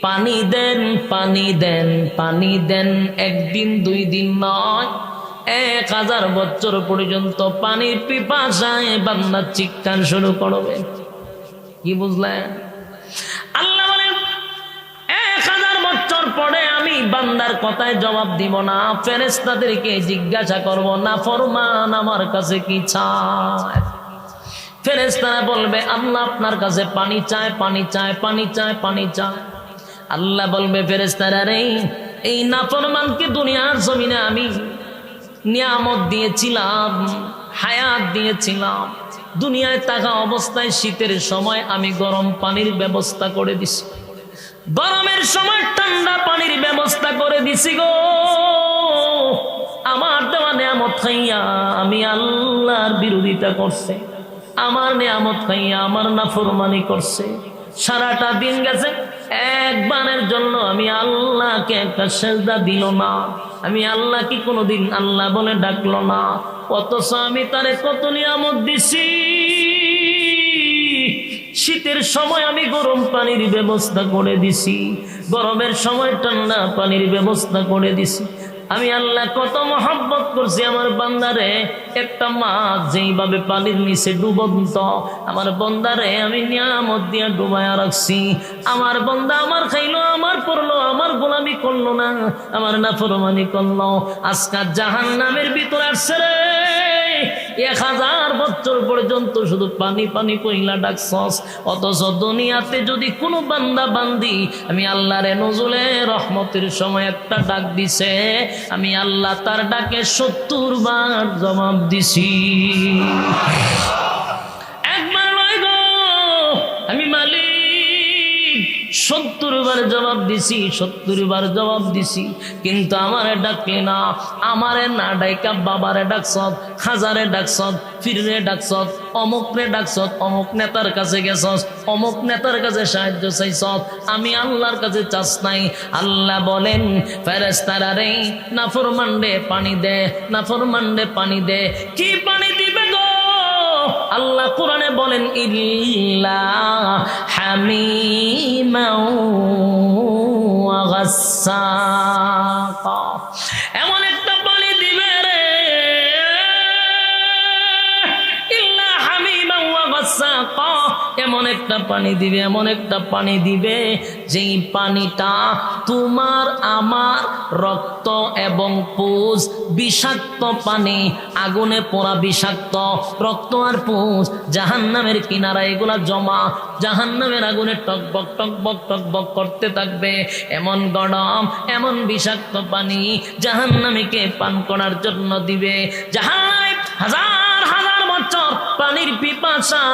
পানি দেন, পানি দেন, পানি দেন। একদিন দুই দিন নয়, 1000 বছর পর্যন্ত পানির পিপাসায় বান্দা চিৎকার শুরু করবে। কি বুঝলেন? আল্লাহ বলেন 1000 বছর পরে আমি বান্দার কথায় জবাব দিব না, ফেরেশতাদেরকে জিজ্ঞাসা করব না ফরমান আমার কাছে কি চায়। ফেরেশতারা বলবে আল্লাহ আপনার কাছে পানি চায়, পানি চায়, পানি চায়, পানি চায়। আল্লাহ বলবে ফেরেশতারা রে, এই নাফরমানকে দুনিয়ার জমিনে আমি নিয়ামত দিয়েছিলাম, হায়াত দিয়েছিলাম, দুনিয়ায় থাকা অবস্থায় শীতের সময় আমি গরম পানির ব্যবস্থা করে দিছি, গরমের সময় ঠান্ডা পানির ব্যবস্থা করে দিছি গো। আমার দেওয়া নিয়ামত খাইয়া আমি আল্লাহর বিরোধিতা করছে, আমার নিয়ামত খাইয়া আমার নাফরমানি করছে। সারাটা দিন গেছে, একবারের জন্য আমি আল্লাহকে একটা সেজদা দিল না, আমি আল্লাহ কি কোনোদিন আল্লাহ বলে ডাকলো না। অথচ আমি তারে কত নিয়ামত দিছি। শীতের সময় আমি গরম পানির ব্যবস্থা করে দিছি, গরমের সময় ঠান্ডা পানির ব্যবস্থা করে দিছি। আমি আল্লাহ কত মহব্বত করছি আমার বান্দারে। একটা মাছ যেইভাবে পানির নিচে ডুবন্ত, আমার বান্দারে আমি নিয়ামত দিয়া ডুবায়া রাখছি। আমার বান্দা আমার খাইলো, আমার পড়লো, আমার গোলামি করলো না, আমার নাফরমানি করলো। আজকে জাহান্নামের ভিতরে আসছে রে, 1000 বছর পর্যন্ত শুধু পানি পানি কইলা ডাকছস। অথচ দুনিয়াতে যদি কোনো বান্দা বান্দি আমি আল্লাহরে নজুলে রহমতের সময় একটা ডাক দিছে, আমি আল্লাহ তার ডাকে 70 বার জবাব দিছি। একবার নয় গো, আমি মালিক 70 বার জবাব দিছি, 70 বার জবাব দিছি। কিন্তু আমারে ডাকলে না, আমারে না ডাইকা বাবারে ডাকছত, খাজারে ডাকছত, ফিরে ডাকছত, অমুকরে ডাকছত, অমুক নেতার কাছে গেছস, অমুক নেতার কাছে সাহায্য চাইছত, আমি আল্লাহর কাছে চাস নাই। আল্লাহ বলেন ফেরেশতারা রে, নাফরমানরে পানি দে, নাফরমানরে পানি দে। কি পানি দিবে গো? আল্লাহ কোরআনে বলেন ইল্লা হামিমান ওয়া গাসসাকা, এমন একটা পানি দিবে রে, ইল্লা হামিমান ওয়া গাসসাকা, এমন একটা পানি দিবে, এমন একটা পানি দিবে যেই পানিটা তোমার আমার রক্ত এবং পুজ, বিষাক্ত পানি, আগুনে পোড়া বিষাক্ত রক্ত আর পুজ, জাহান্নামের কিনারা এগুলা জমা, জাহান্নামের আগুনে টকবক টকবক টকবক করতে থাকবে। এমন গরম, এমন বিষাক্ত পানি জাহান্নামীকে পান করার জন্য দিবে। জাহান্নামে 1000 1000 বছর পানির পিপাসা,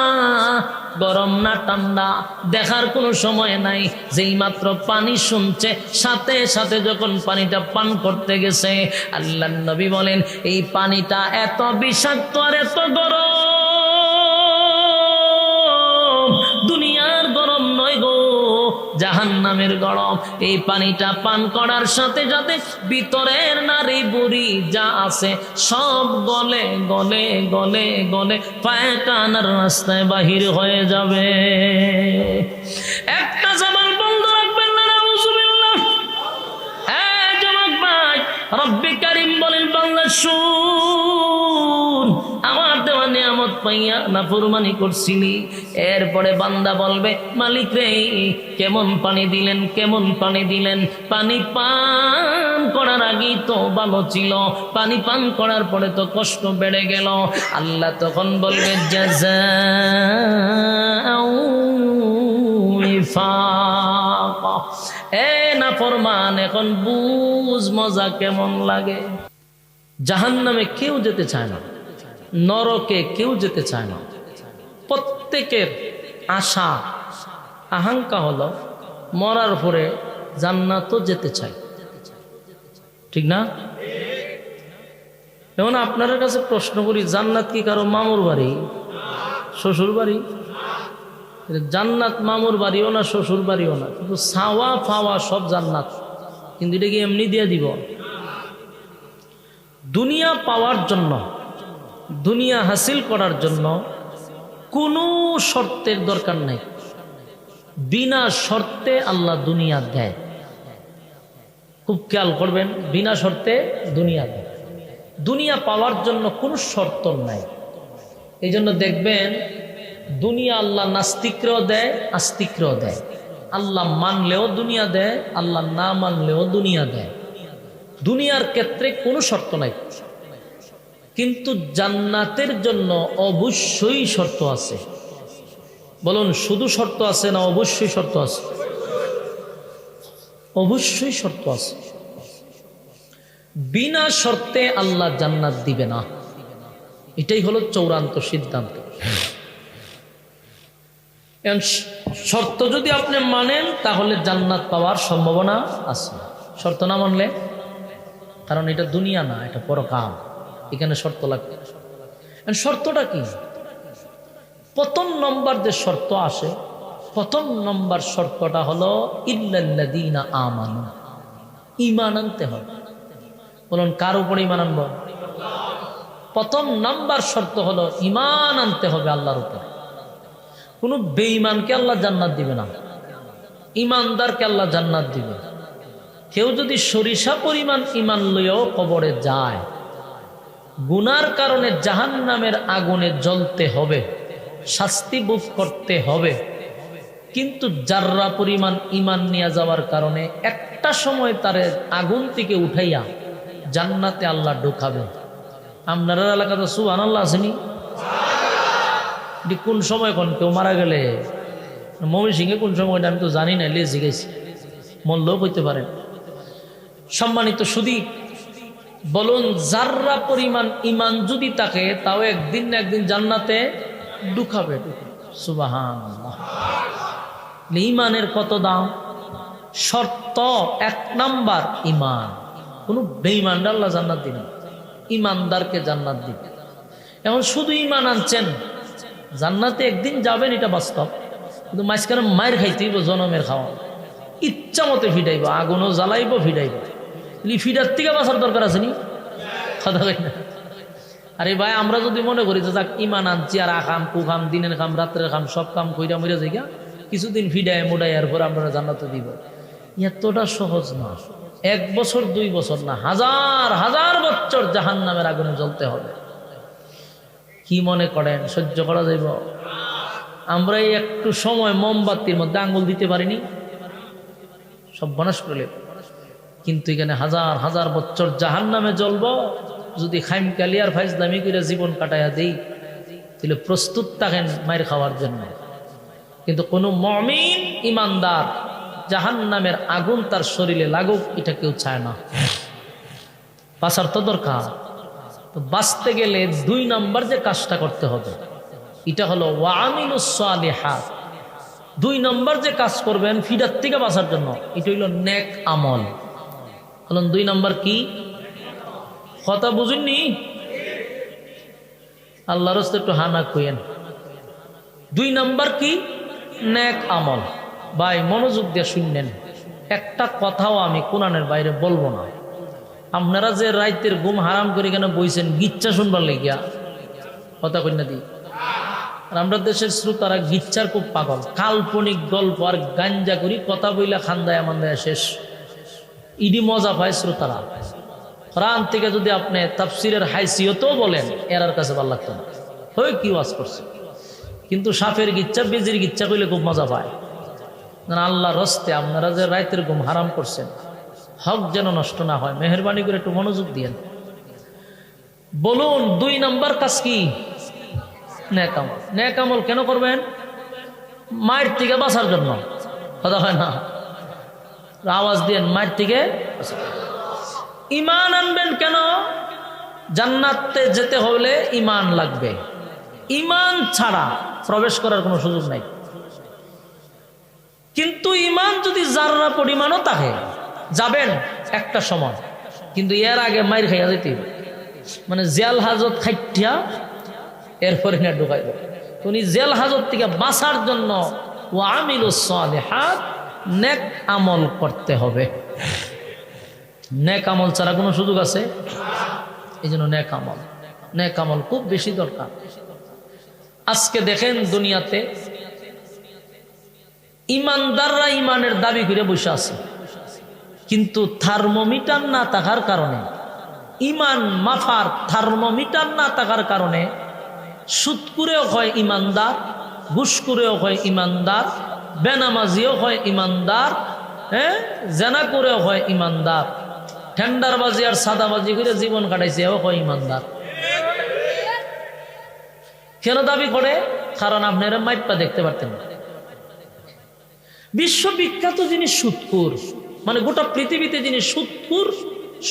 গরম না ঠান্ডা দেখার কোনো সময় নাই। যেই মাত্র পানি শুনছে, সাথে সাথে যখন পানিটা পান করতে গেছে, আল্লাহর নবী বলেন এই পানিটা এত বিষাক্ত আর এত গরম, দুনিয়ার গরম নয় গো, জাহান্নামের গরম। এই পানিটা পান করার সাথে সাথে ভিতরের নারী বুড়ি যা আছে সব গলে গলে গলে গলে পায়খানার রাস্তায় বাহির হয়ে যাবে। একটা জবান বন্ধ রাখবেন না, নাউজুবিল্লাহ। এই যুবক ভাই, রব্বে কারীম বলেন বান্দা শুন, আমার দেওয়া নিয়ামত পাইয়া নাফরমানি করছিলি। এরপরে বান্দা বলবে মালিক রে, কেমন পানি দিলেন, কেমন পানি দিলেন? পানি পান করার আগেই তো ভালো ছিল, পানি পান করার পরে তো কষ্ট বেড়ে গেল। আল্লাহ তখন বলবে জাযাউ উইফাকা, এ নাফরমান এখন বুঝ মজা কেমন লাগে। জাহান্নামে কেউ যেতে চায় না, নরকে কেউ যেতে চায় না। প্রত্যেকের আশা আকাঙ্ক্ষা হলো মরার পরে জান্নাতও যেতে চায়, ঠিক না? যেমন আপনার কাছে প্রশ্ন করি, জান্নাত কি কারো মামুর বাড়ি, শ্বশুর বাড়ি? জান্নাত মামুর বাড়িও না, শ্বশুর বাড়িও না, কিন্তু ছাওয়া ফাওয়া সব জান্নাত। কিন্তু এটা কি এমনি দিয়ে দিব? দুনিয়া পাওয়ার জন্য, দুনিয়া হাসিল করার জন্য কোনো শর্তের দরকার নাই, বিনা শর্তে আল্লাহ দুনিয়া দেয়। খুব খেয়াল করবেন, বিনা শর্তে দুনিয়া দেয়। দুনিয়া পাওয়ার জন্য কোনো শর্ত নাই। এই জন্য দেখবেন দুনিয়া আল্লাহ নাস্তিকরাও দেয়, আস্তিকরাও দেয়। আল্লাহ মানলেও দুনিয়া দেয়, আল্লাহ না মানলেও দুনিয়া দেয়। দুনিয়ার ক্ষেত্রে কোনো শর্ত নাই। কিন্তু জান্নাতের জন্য অবশ্যই শর্ত আছে। বলুন, শুধু শর্ত আছে না অবশ্যই শর্ত আছে? অবশ্যই শর্ত আছে। বিনা শর্তে আল্লাহ জান্নাত দিবে না, এটাই হলো চূড়ান্ত সিদ্ধান্ত। শর্ত যদি আপনি মানেন তাহলে জান্নাত পাওয়ার সম্ভাবনা আছে। শর্ত না মানলে, কারণ এটা দুনিয়া না, এটা পরকাল, এখানে শর্ত লাগবে। শর্তটা কি? প্রথম নম্বর যে শর্ত আসে, প্রথম নম্বর শর্তটা হলো ইল্লাল্লাযীনা আমানু, ঈমান আনতে হবে। বলুন, কার উপরে ঈমান আনবো? প্রথম নাম্বার শর্ত হলো ঈমান আনতে হবে আল্লাহর উপর। কোনো বেঈমানকে আল্লাহ জান্নাত দিবে না, ঈমানদারকে আল্লাহ জান্নাত দিবে। কেউ যদি সরিষা পরিমাণ ঈমান লইয়াও কবরে যায়, গুনার কারণে জাহান্নামের আগুনে জ্বলতে হবে, শাস্তি ভোগ করতে হবে, কিন্তু জাররা পরিমাণ ঈমান নিয়ে যাওয়ার কারণে একটা সময় তারে আগুন থেকে উঠাইয়া জান্নাতে আল্লাহ ঢুকাবে। আপনার এলাকাতে সুবহানাল্লাহ আসেনি? কোন সময় কোন কেউ মারা গেলে মমিন সিংহে কোন সময় আমি তো জানি না, লেজি গেছি, মূল্যও বইতে পারেন। সম্মানিত সুধী, বলুন, জাররা পরিমাণ ঈমান যদি থাকে তাও একদিন না একদিন জান্নাতে ঢুকাবে। সুবহানাল্লাহ। ঈমানের কত দাম? শর্ত এক নাম্বার ঈমান। কোনো বেঈমানকে আল্লাহ জান্নাত দিবেন, ঈমানদারকে জান্নাত দিবে। এখন শুধু ঈমান আনছেন, জান্নাতে একদিন যাবেন এটা বাস্তব, কিন্তু মাঝখানে মায়ের খাইতেইব, জনমের খাওয়া, ইচ্ছা মতো ফিডাইব, আগুনও জ্বালাইব, ফিডাইব। ফিডার থেকে বাঁচার দরকার আছে নি? কথা কই না? আরে ভাই, আমরা যদি মনে করি যে যাক ঈমান আনছি আর আকাম কুকাম, দিনের কাম রাত্রের কাম সব কাম কইরা মইরা যাই, কিছুদিন ফিডায় মুডাইয়ার পর আমরা জান্নাতে দিব, এতটা সহজ না। 1 বছর 2 বছর না, হাজার হাজার বছর জাহান্নামের আগুনে জ্বলতে হবে। কি মনে করেন সহ্য করা যাইব? আমরা এই একটু সময় মোমবাতির মধ্যে আঙ্গুল দিতে পারিনি, সব বনাশ করলে। কিন্তু এখানে হাজার হাজার বছর জাহান্নামে জ্বলব। যদি খাইমকালি আর ফাইজলামি করে জীবন কাটাইয়া দেই, তাহলে প্রস্তুত থাকেন মায়ের খাওয়ার জন্য। কিন্তু কোনো মুমিন ঈমানদার জাহান্নামের আগুন তার শরীরে লাগুক, এটা কেউ চায় না। বাঁচার তো দরকার। তো বাঁচতে গেলে 2 নাম্বার যে কাজটা করতে হবে, এটা হলো ওয়ামিলুস সালিহাত। 2 নাম্বার যে কাজ করবেন ফিডার থেকে বাঁচার জন্য, এটা হইল নেক আমল। বলুন, 2 নাম্বার কি? কথা বুঝুননি? আল্লাহর রাস্তে একটু হানা কইেন। 2 নাম্বার কি? নেক আমল। ভাই মনোযোগ দিয়ে শুনলেন, একটা কথাও আমি কোরআনের বাইরে বলবো না। আপনারা যে রাইতের ঘুম হারাম করে কেন বইছেন গিচ্ছা শুনবার লেগিয়া, কথা কইনা দি। আর আমরা দেশের শ্রোতারা গিচ্ছার খুব পাগল, কাল্পনিক গল্প আর গাঞ্জা করি কথা বইলা খান্দায় আমান্দায় শেষ। ইডি মজা পায় শ্রোতারা। কোরআন থেকে যদি আপনি তাফসিরের হাইসিয়তও বলেন, এরার কাছে ভালো লাগতো না, হয় কি ওয়াজ করছে। কিন্তু সাপের গিচ্ছা, বেজির গিচ্ছা কইলে খুব মজা পায়। আল্লাহ রস্তে আপনারা যে রাতের ঘুম হারাম করছেন, হক যেন নষ্ট না হয়, মেহেরবানি করে একটু মনোযোগ দিয়েন। বলুন, 2 নাম্বার কাজ কি? নেক আমল। নেক আমল কেন করবেন? মায়ের থেকে বাঁচার জন্য। কথা হয় না? আওয়াজ দিয়েন, মায়ের থেকে। ঈমান আনবেন কেন? জান্নাতে যেতে হলে ঈমান লাগবে। ঈমান ছাড়া প্রবেশ করার কোনো সুযোগ নাই। কিন্তু ঈমান যদি জাররা পরিমাণও থাকে, যাবেন একটা সময়, কিন্তু এর আগে মাইর খাইয়া যেতে, মানে জেল হাজত খাইটিয়া এরপরে না ঢুকাইব। উনি জেল হাজত থেকে বাঁচার জন্য ওয়ামিলুস সালিহাত, নেক আমল করতে হবে। নেক আমল ছাড়া কোনো সুযোগ আছে? এই জন্য নেক আমল খুব বেশি দরকার। আজকে দেখেন দুনিয়াতে ইমানদাররা ইমানের দাবি করে বসে আছে, কিন্তু থার্মোমিটার না থাকার কারণে, ইমান মাফার থার্মোমিটার না থাকার কারণে সুদ করেও হয় ইমানদার, ঘুষ করেও হয় ইমানদার, বেনামাজিও হয় ইমানদার, জেনা করেও হয় ইমানদার, টেন্ডারবাজি আর সাদাবাজি করে জীবন কাটাইছে এও হয় ইমানদার। কেন দাবি করে? কারণ আপনারা মাইপা দেখতে পারতেন না। বিশ্ববিখ্যাত যিনি সুদখোর, মানে গোটা পৃথিবীতে যিনি সুদখোর,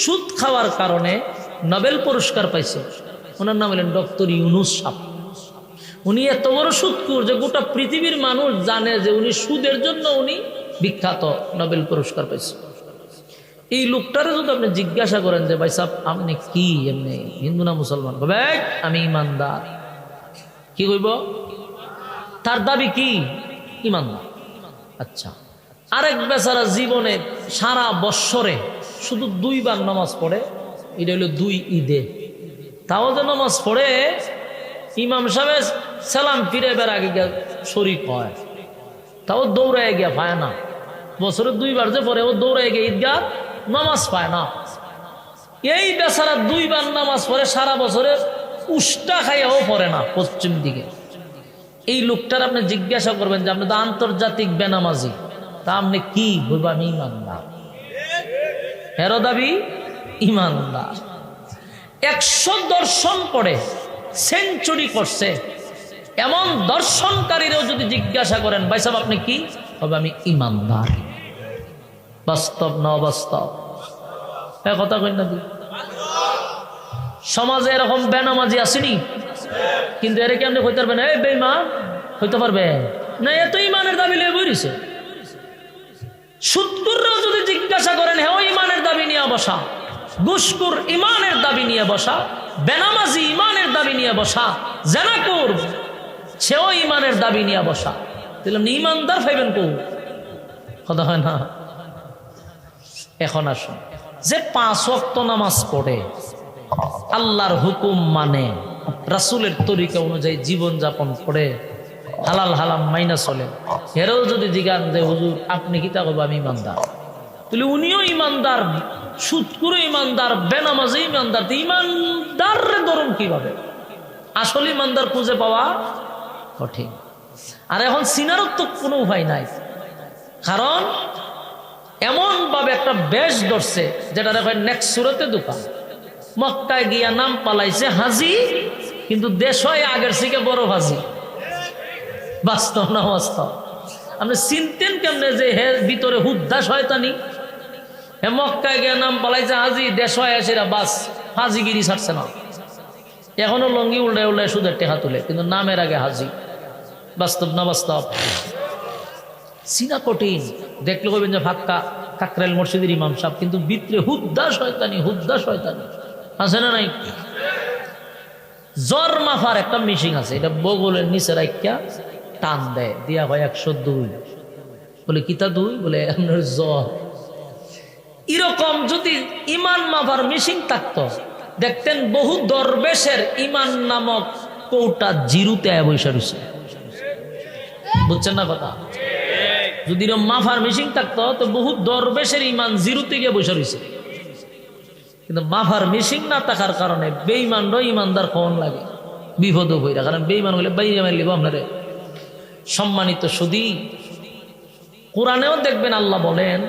সুদ খাওয়ার কারণে নোবেল পুরস্কার পাইছে, ওনার নাম হলেন ডক্টর ইউনুস সাহেব। উনি এত বড় সুদখোর যে গোটা পৃথিবীর মানুষ জানে যে উনি সুদের জন্য উনি বিখ্যাত, নোবেল পুরস্কার পাইছে। এই লোকটারে যদি আপনি জিজ্ঞাসা করেন যে ভাই সাহেব আপনি কি, এমনি হিন্দু না মুসলমান, বলবে আমি ইমানদার। কি কইব? তার দাবি কি? ইমানদার। আচ্ছা, আরেক বেচারা জীবনে সারা বৎসরে শুধু 2 বার নামাজ পড়ে, এটা হলো 2 ঈদে। তাও যে নামাজ পড়ে ইমাম সাহেব সালাম ফিরে বের আগে গিয়ে শরীক হয়, তাও দৌড়ায় গিয়া পায় না। বছরে 2 বার যে পড়ে ও দৌড়ায় গিয়ে ঈদগাহ নামাজ পায় না। এই বেচারা 2 বার নামাজ পড়ে, সারা বছরে উষ্টা খাইয়াও পড়ে না পশ্চিম দিকে। এই লোকটার আপনি জিজ্ঞাসা করবেন যে আপনি তো আন্তর্জাতিক বেনামাজি, তা আপনি কি বলবো? আমি ইমানদার। হেরো দাবি ইমানদার। 100 দর্শন করে সেঞ্চুরি করছে এমন দর্শনকারীরাও যদি জিজ্ঞাসা করেন ভাই সাহেব আপনি কি, হবে আমি ইমানদার। বাস্তব না অবাস্তব? কথা কই না? সমাজে এরকম বেনামাজি আসেনি, কিন্তু এর কি আপনি হইতে পারবেন? এই বেঈমান হইতে পারবে না, এত ইমানের দাবি লিয়ে বইছে। সুদখোররাও যদি জিজ্ঞাসা করেন, হ্যাঁ ইমানের দাবি নিয়ে বসা, ঘুষখোর ইমানের দাবি নিয়ে বসা, বেনামাজি ইমানের দাবি নিয়ে বসা, জেনাখোর সেও ইমানের দাবি নিয়ে বসা, তাহলে ইমানদার পাইবেন কো? কথা হয় না? এখন আসুন, যে 5 ওয়াক্ত নামাজ পড়ে, আল্লাহর হুকুম মানে, রাসূলের তরিকা অনুযায়ী জীবন যাপন করে, হালাল হারাম মাইনা চলে, এরাও যদি জিজ্ঞান যে হুজুর আপনি কি, তা বলবো আমি ইমানদার। তাহলে উনিও ইমানদার, সুদখোর ইমানদার, বেনামাজি ইমানদার। ইমানদার ধরুন কিভাবে? আসলে ইমানদার খুঁজে পাওয়া কঠিন। আর এখন চিনারও তো কোনো উপায় নাই, কারণ এমন ভাবে একটা বেশ ধরছে যেটা দেখেন নেক্সট সুরতে দোকান। মক্কায় গিয়া নাম পালাইছে হাজি, কিন্তু দেশ হয় আগের থেকে বড় হাজি। বাস্তব না বাস্তব? আপনি চিনতেন কেমনে যে হে ভিতরে হুদ্দা শয়তানি? হে মক্কায় গিয়া নাম পালাইছে হাজি, দেশ হয় এসেরা বাস হাজিগিরি ছাড়ছে না। এখনো লঙ্গি উল্টায় উল্টায় সুদের টেকা তুলে, কিন্তু নামের আগে হাজি। বাস্তব না বাস্তব? চিনা কঠিন। দেখলে কইবেন যে ফাক্কা কাকরাইল মসজিদের ইমাম সাহেব, কিন্তু ভিতরে হুদ্দা শয়তানি, হুদ্দা শয়তানি আছে না নাই? জ্বর মাফার একটা মেশিন আছে, এটা বগলের নিচে রাখিয়া টান দেয়, দিয়া হয় 102। বলে কিতা 2? বলে আপনার জ্বর। এরকম যদি ইমান মাফার মেশিন থাকতো, দেখতেন বহু দরবেশের ইমান নামক কৌটা জিরুতে বৈশা রয়েছে। বুঝছেন না কথা? যদি মাফার মেশিন থাকতো তো বহু দরবেশের ইমান জিরুতে গিয়ে বৈশা রয়েছে। কিন্তু মাফার মেশিন না থাকার কারণে বেঈমানরাও ইমানদার কোন লাগে, বিপদ হইরা। কারণ বেঈমান হইলে বাইরে মারলিব আপনারে। সম্মানিত সুদী, কোরআনেও দেখবেন আল্লাহ বলেন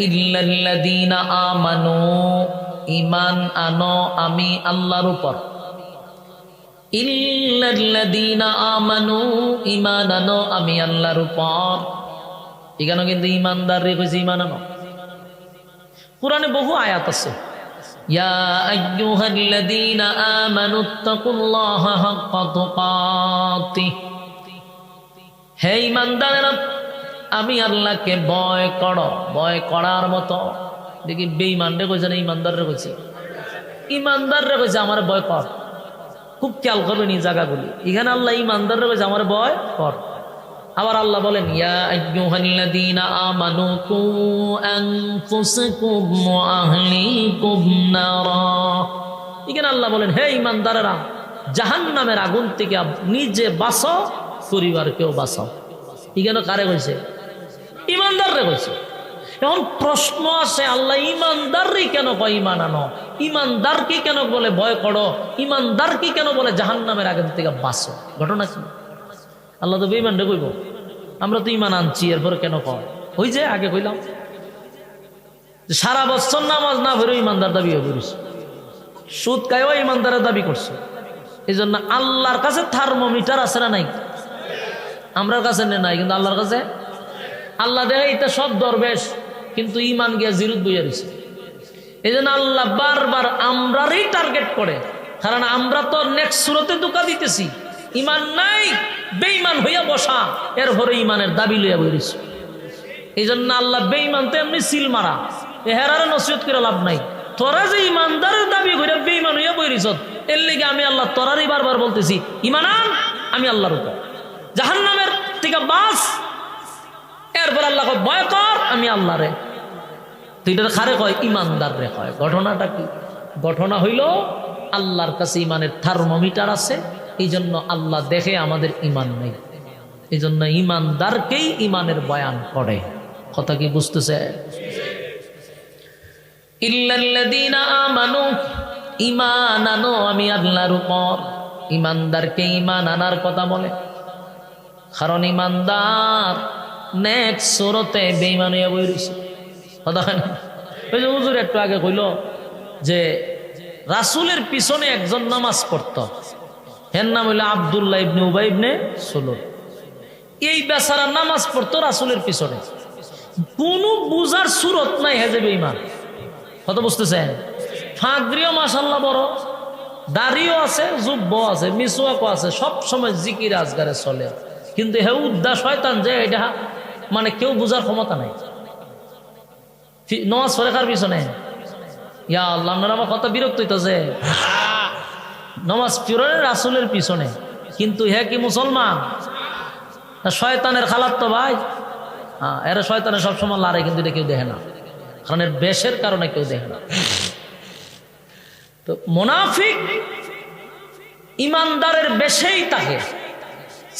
ইল্লাল্লাযীনা আমানু, ঈমান আনো আমি আল্লাহর উপর। ইল্লাল্লাযীনা আমানু, ঈমান আনো আমি আল্লাহর উপর। এখানে কিন্তু ঈমানদার রে কইছে ঈমান আনো। কোরআনে বহু আয়াত আছে, ইয়া আইয়ুহাল্লাযীনা আমানুত্তাকুল্লাহা হাক্কা তুকাতিহ, হে ঈমানদারেরা আমি আল্লাহকে ভয় করো, ভয় করার মতো। দেখি বেঈমান রে কইছে না ঈমানদার রে কইছে? ঈমানদার রে কইছে আমার ভয় কর। খুব খেয়াল করবেন এই জায়গাগুলি। এখানে আল্লাহ ঈমানদার রে কইছে আমার ভয় কর। আবার আল্লাহ বলেন ইয়া আইয়ুহাল্লাযীনা আমানু কু আনফুসাকুম ওয়া আহলিকুম নারা। এখানে আল্লাহ বলেন হে ঈমানদারেরা, জাহান্নামের আগুন থেকে নিজে বাঁচো, পরিবারকেও বাঁচাও। এখানে কারে কইছে? ইমানদার রে কইছে। এখন প্রশ্ন আসে, আল্লাহ ইমানদারই কেন কয় ইমান আনো, ইমানদার কি কেন বলে ভয় করো, ইমানদার কি কেন বলে জাহান্নামের আগে থেকে বাঁচো? ঘটনা কি? আল্লাহ তো বেঈমান রে কইব, আমরা তো ইমান আনছি, এরপরে কেন কয়? ওই যে আগে কইলাম সারা বছর নামাজ না পড়ে ইমানদার দাবি করিস, সুদ খায়ও ইমানদারের দাবি করছে। এই জন্য আল্লাহর কাছে থার্মোমিটার আছে না নাই? আমরা কাছে নাই, কিন্তু আল্লাহর কাছে। আল্লাহ দেখে এটা সব দরবেশ, কিন্তু ইমান গিয়া জিরুত বইয়া দিছে। এই জন্য আল্লাহ বারবার আমরারই টার্গেট করে, কারণ আমরা তো নেক্সট সুরতে ধোঁকা দিতেছি। ইমান নাই, বেঈমান হইয়া বসা, এরপরে ইমানের দাবি লইয়া বইরিস। এই জন্য আল্লাহ বেঈমান তো এমনি সিল মারা, হেরারে নসিহত করে লাভ নাই। তোরা যে ইমানদারের দাবি করে বেঈমান হইয়া বইরিস, এর লিগে আমি আল্লাহ তোরারই বারবার বলতেছি ইমান আন, আমি আল্লাহর উপর, জাহান্নামের থেকে বাঁচ। এরপর আল্লাহ ভয় কর, আমি আল্লাহ রে। তুই এটা খারে কয় ইমানদার রে কয়। ঘটনাটা কি? ঘটনা হইল আল্লাহর কাছে ইমানের থার্মোমিটার আছে, এই জন্য আল্লাহ দেখে আমাদের ইমান নেই। এই জন্য ইমানদারকেই ইমানের বয়ান করে। কথা কি বুঝতেছে? ইল্লাল্লাযীনা আমানু, ঈমান আনো আমি আল্লাহর উপর। ইমানদারকে ঈমান আনার কথা বলে, কারণ ইমানদার নেক্সট সূরাতে বেঈমান হয়ে বইছে। কথা হয় না? ওই যে হুজুর একটু আগে কইল যে রাসূলের পিছনে একজন নামাজ পড়তো, এর নাম হইল আব্দুল্লাহ ইবনে উবাই ইবনে সুলুল। এই বেচারা নামাজ পড়তো রাসূলের পিছনে, কোনো বুঝার সুরত নাই হে যে বেঈমান। কথা বুঝতেছেন? ফাঁকরিও মাশাআল্লাহ বড়, দাড়িও আছে, জুব্বও আছে, মিসওয়াকও আছে, সব সময় জিকির আজগারে চলে, কিন্তু হে উদ্দা শয়তান যে এটা মানে কেউ বুঝার ক্ষমতা নাই। নামাজ পড়ে কার পিছনে? ইয়া আল্লাহ, আপনারা আমার কথা বিরক্ত হইতেছে। নামাজ পড়ে রাসূলের পিছনে, কিন্তু হে কি মুসলমান? শয়তানের খালাত তো ভাই। হ্যাঁ, এরা শয়তানের সবসময় লড়ে, কিন্তু এটা কেউ দেখে না, কারণ এর বেশের কারণে কেউ দেখে না। তো মুনাফিক ইমানদারের বেশেই তাকে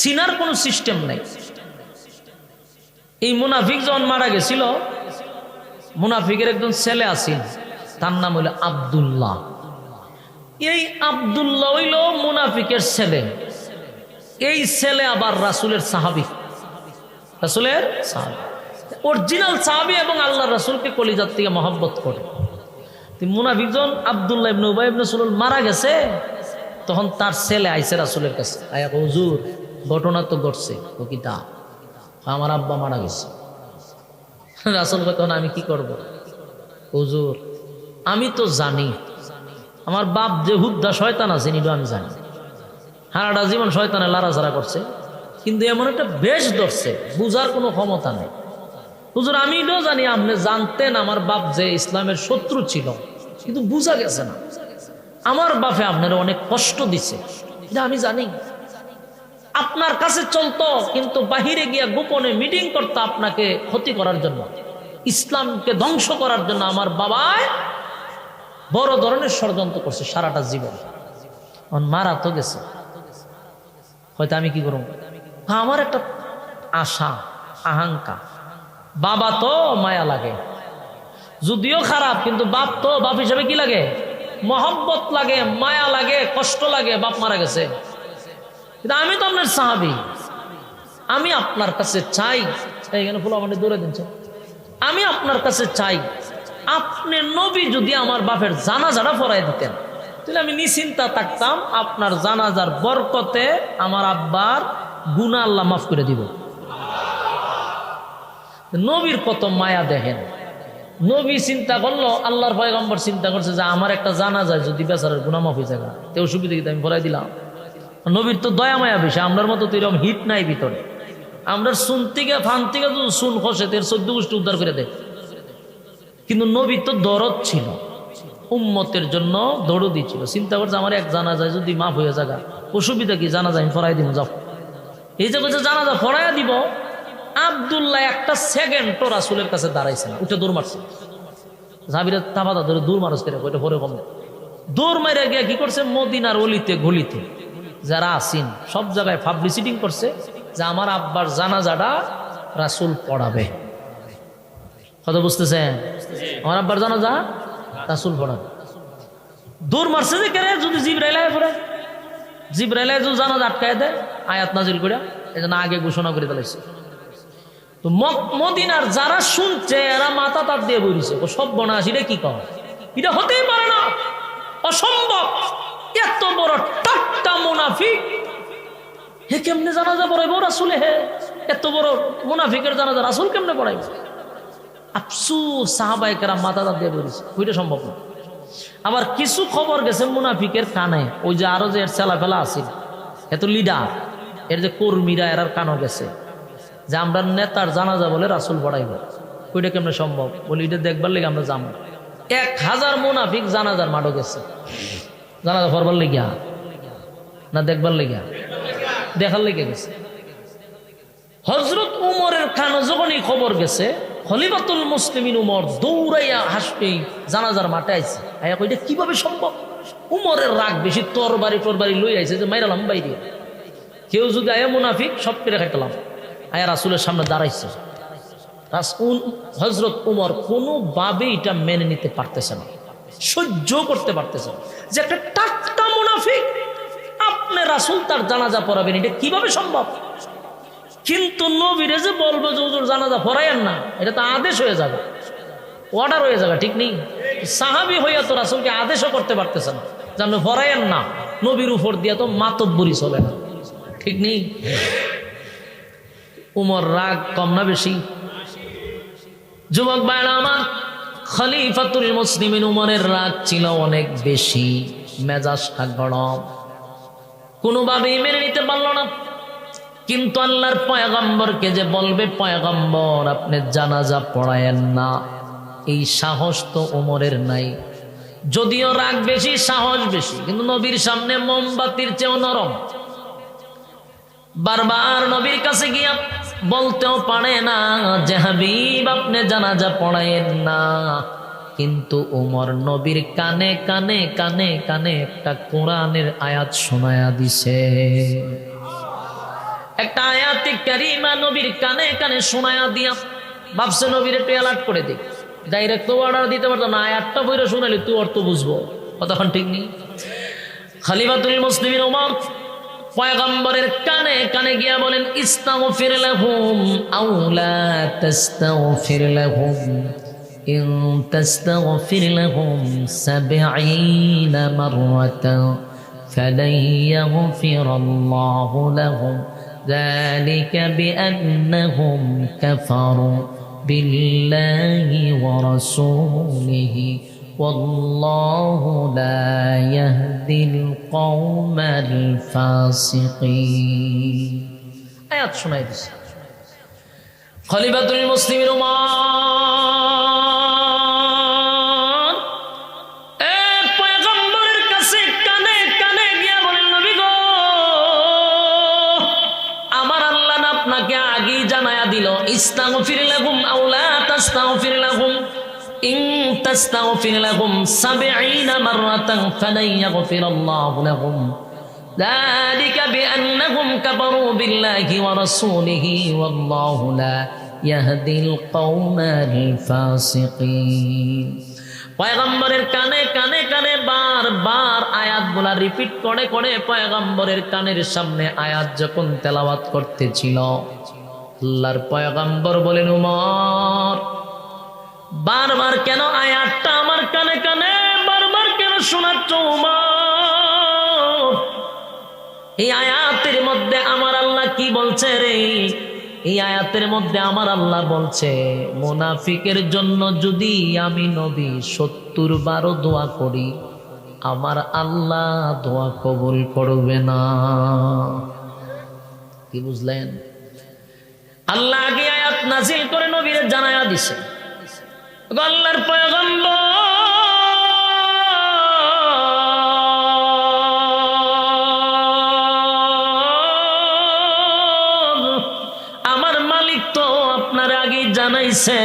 চিনার কোনো সিস্টেম নাই। এই মুনাফিক যখন মারা গেছিল, মুনাফিকের একজন ছেলে আছিল, তার নাম হইল আব্দুল্লাহ। এই আব্দুল্লাহ হইল মুনাফিকের ছেলে। এই ছেলে আবার রাসূলের সাহাবী, রাসূলের সাহাবী, অরিজিনাল সাহাবী, এবং আল্লাহ রাসূলকে কলিজার থেকে মহব্বত করে। মুনাফিক যখন আব্দুল্লাহ ইবনে উবাই ইবনে সুলুল মারা গেছে, তখন তার ছেলে আইছে রাসূলের কাছে, আয়া হুজুর ঘটনা তো ঘটছে। ও কি তা? আমার আব্বা মারা গেছে। রাসূল কয় তখন আমি কি করব? হুজুর আমি তো জানি আমার বাপ যে হুদ্দা শয়তান আছে, এটা আমি জানি। সারাটা জীবন শয়তানে লাড়াচাড়া করছে, কিন্তু এমন একটা বেশ ধরছে, বুঝার কোনো ক্ষমতা নেই। হুজুর আমি এটাও জানি আপনি জানতেন আমার বাপ যে ইসলামের শত্রু ছিল, কিন্তু বুঝা গেছে না। আমার বাপে আপনার অনেক কষ্ট দিছে, এটা আমি জানি। আপনার কাছে চলতো, কিন্তু বাহিরে গিয়া গোপনে মিটিং করতো আপনাকে ক্ষতি করার জন্য, ইসলামকে ধ্বংস করার জন্য। আমার বাবায় বড় ধরনের ষড়যন্ত্র করছে সারাটা জীবন। মারা তো গেছে, হয়তো আমি কি করব? আমার একটা আশা আকাঙ্ক্ষা, বাবা তো মায়া লাগে, যদিও খারাপ, কিন্তু বাপ তো বাপ হিসাবে কি লাগে? মহব্বত লাগে, মায়া লাগে, কষ্ট লাগে, বাপ মারা গেছে। কিন্তু আমি তো আপনার সাহাবী, আমি আপনার কাছে চাই, এখানে ফুল আমাদের দৌড়ে দিচ্ছে, আমি আপনার কাছে চাই আপনি নবী যদি আমার বাপের জানাজাটা পড়াই দিতেন, তাহলে আমি নিশ্চিন্তা থাকতাম, আপনার জানাজার বরকতে আমার আব্বার গুনাহ আল্লাহ মাফ করে দিব। নবীর কত মায়া দেখেন। নবী চিন্তা করলো, আল্লাহর পয়গম্বর চিন্তা করছে যে আমার একটা জানাজায় যদি বেচারার গুনাহ মাফ হয়ে যায়, তো অসুবিধা কি, আমি পড়াই দিলাম। নবীর তো দয়া মায়া বেশি, আমরার মতো তো এরকম হিট নাই ভিতরে। আমরা শুন থেকে ফান থেকে শুন খসে তের 14 গোষ্ঠী উদ্ধার করে দেয়, কিন্তু নবীর তো দরদ ছিল, উম্মতের জন্য দরদি ছিল। চিন্তা করছে আমার এক জানাজায় যদি মাফ হয়ে যাগা, অসুবিধা কি, জানাজা আমি পড়াই দিব, যাও। এই যে বলছে জানাজা পড়াইয়া দিব, আব্দুল্লাহ একটা সেকেন্ড তো রাসূলের কাছে দাঁড়াইছে না, উঠে দৌড় মারছে। জাবিরের তাবাদা ধরে দৌড় মারস করে, ওইটা পরে কম দৌড় মারে গিয়ে কি করছে, মদিনার অলিতে গলিতে যারা আসিন সব জায়গায় পাবলিসিটি করছে যে আমার আব্বার জানাজাটা রাসূল পড়াবে। কথা বুঝতেছেন? আমার আব্বার জানাজা রাসূল পড়ান। দৌড় মারছে যে কেন, যদি জিবরাইল আয়া পড়ে, জিবরাইল যদি জানাজা আটকায় দেয় আয়াত নাজিল করে, এই জন্য আগে ঘোষণা করে দিয়েছে। তো মদিনার যারা শুনছে এরা মাথা তার দিয়ে বলিছে, ও সব বনাস, এটা কি কর, এটা হতেই পারে না, অসম্ভব, এত বড় টাট্টা মুনাফিক, হে কেমনে জানাজা পড়াইবো রাসূলে? হে এত বড় মুনাফিকের জানাজা রাসূল কেমনে পড়াইবো? আফসোস, সাহাবায়ে কেরাম মাথা তার দিয়ে বলিছে, ওইটা সম্ভব না। আবার কিছু খবর গেছে মুনাফিকের কানে, ওই যে আরো যে ছেলাফেলা আছে, এত লিডার, এর যে কর্মীরা, এরার কানও গেছে যে আমরা নেতার জানাজা বলে রাসূল পড়াইব। ওইটা কেমনে সম্ভব? বলি এটা দেখবার লেগে আমরা যাবো। 1000 মুনাফিক জানাজার মাঠও গেছে, জানাজা পড়বার লেগিয়া না দেখবার লেগিয়া? দেখার লেগে গেছে। হযরত উমরের কানে যখন এই খবর গেছে, খলিফাতুল মুসলিমিন উমর দৌড়াইয়া হাসপি জানাজার মাঠে আইছে। আয়া কইটা কিভাবে সম্ভব? উমরের রাগ বেশি, তরবারি লই আইছে যে মাইরালাম বাইরে, কেউ যদি আয়া মুনাফিক সব পেরে খাইতালাম। আয়া রাসূলের সামনে দাঁড়াইছে। হযরত উমর কোনোভাবে এটা মেনে নিতে পারতেছে না, সহ্য করতে পারতেছে না যে একটা টাটকা মুনাফিক আপনি রাসূল তার জানাজা পড়াবেন, এটা কিভাবে সম্ভব? কিন্তু নবীরে যে বলবো যে হুজুর জানাজা পড়ায়েন না, এটা তো আদেশ হয়ে যাবে, অর্ডার হয়ে যাবে, ঠিক নেই? সাহাবী হইয়া তো রাসূলকে আদেশও করতে পারতেছে না যে আপনি পড়ায়েন না, নবীর উপর দিয়া তো মাতব্বরি চলে না, ঠিক নেই? উমর রাগ কম না বেশি? যুবক ভাইরা আমার, খলিফাতুল মুসলিমিন উমরের রাগ ছিল অনেক বেশি, মেজাজটা গরম, কোনোভাবেই মেনে নিতে পারল না। কিন্তু আল্লাহর পয়গম্বরকে যে বলবে পয়গম্বর আপনি জানাজা পড়ায়েন না, এই সাহস তো উমরের নাই। যদিও রাগ বেশি, সাহস বেশি, কিন্তু নবীর সামনে মোমবাতির চেয়েও নরম। বারবার নবীর কাছে গিয়া বলতেও পারে না যে হাবিব আপনি জানাজা পড়ায়েন না, কিন্তু উমর নবীর কানে কানে কানে কানে একটা কোরআনের আয়াত শোনায়া দিছে। একটা আয়াতে কারিমা নবীর কানে কানে শোনায়া দিয়া ভাবছে নবীর একটু অ্যালার্ট করে দিই, ডাইরেক্ট তো অর্ডার দিতে পারতো না, আয়াতটা বইরে শোনালি তুই অর্থ বুঝবো, কতক্ষণ ঠিক নেই। খলিফাতুল মুসলিমিন উমর পয়গম্বরের কানে কানে গিয়া বলেন ইস্তাগফির লাহুম আও লা তাস্তাগফির লাহুম ইন তাস্তাগফির লাহুম 70 মাররাতান ফালান ইয়াগফিরাল্লাহু লাহুম যালিকা বিআন্নাহুম কাফারু বিল্লাহি ওয়া রাসূলিহি ওয়াল্লাহু লা ইয়াহদিল কওমাল ফাসিকিন। আয়াত শোনাই দিছে খলিফাতুল মুসলিমিন উমর পয়গম্বরের কাছে কানে কানে গিয়া বলেন নবী গো, আমার আল্লাহ না আপনাকে আগেই জানায়া দিল ইস্তাগফির লাহুম আও লা তাস্তাগফির লাহুম ইন তাস্তাগফির লাহুম 70 মাররাতান ফালান ইয়াগফিরাল্লাহু লাহুম যালিকা বিআন্নাহুম কাফারু বিল্লাহি ওয়া রাসূলিহি ওয়াল্লাহু লা ইয়াহদিল কওমাল ফাসিকিন। পয়গম্বরের কানে কানে কানে বারবার আয়াতগুলা রিপিট করে করে পয়গম্বরের কানের সামনে আয়াত যখন তেলাওয়াত করতেছিল, আল্লাহর পয়গম্বর বলেন উমর বারবার কেন আয়াতটা আমার কানে কানে বারবার কেন শোনাচ্ছ উমর? এই আয়াতের মধ্যে আমার আল্লাহ কি বলছে রে? এই আয়াতের মধ্যে আমার আল্লাহ বলছে মুনাফিকের জন্য যদি আমি নবী 70 বারও দোয়া করি আমার আল্লাহ দোয়া কবুল করবে না। কি বুঝলেন? আল্লাহ আগে আয়াত নাজিল করে নবীরে জানায়া দিছে, আল্লাহর পয়গম্বর আমার মালিক তো আপনার আগে জানাইছে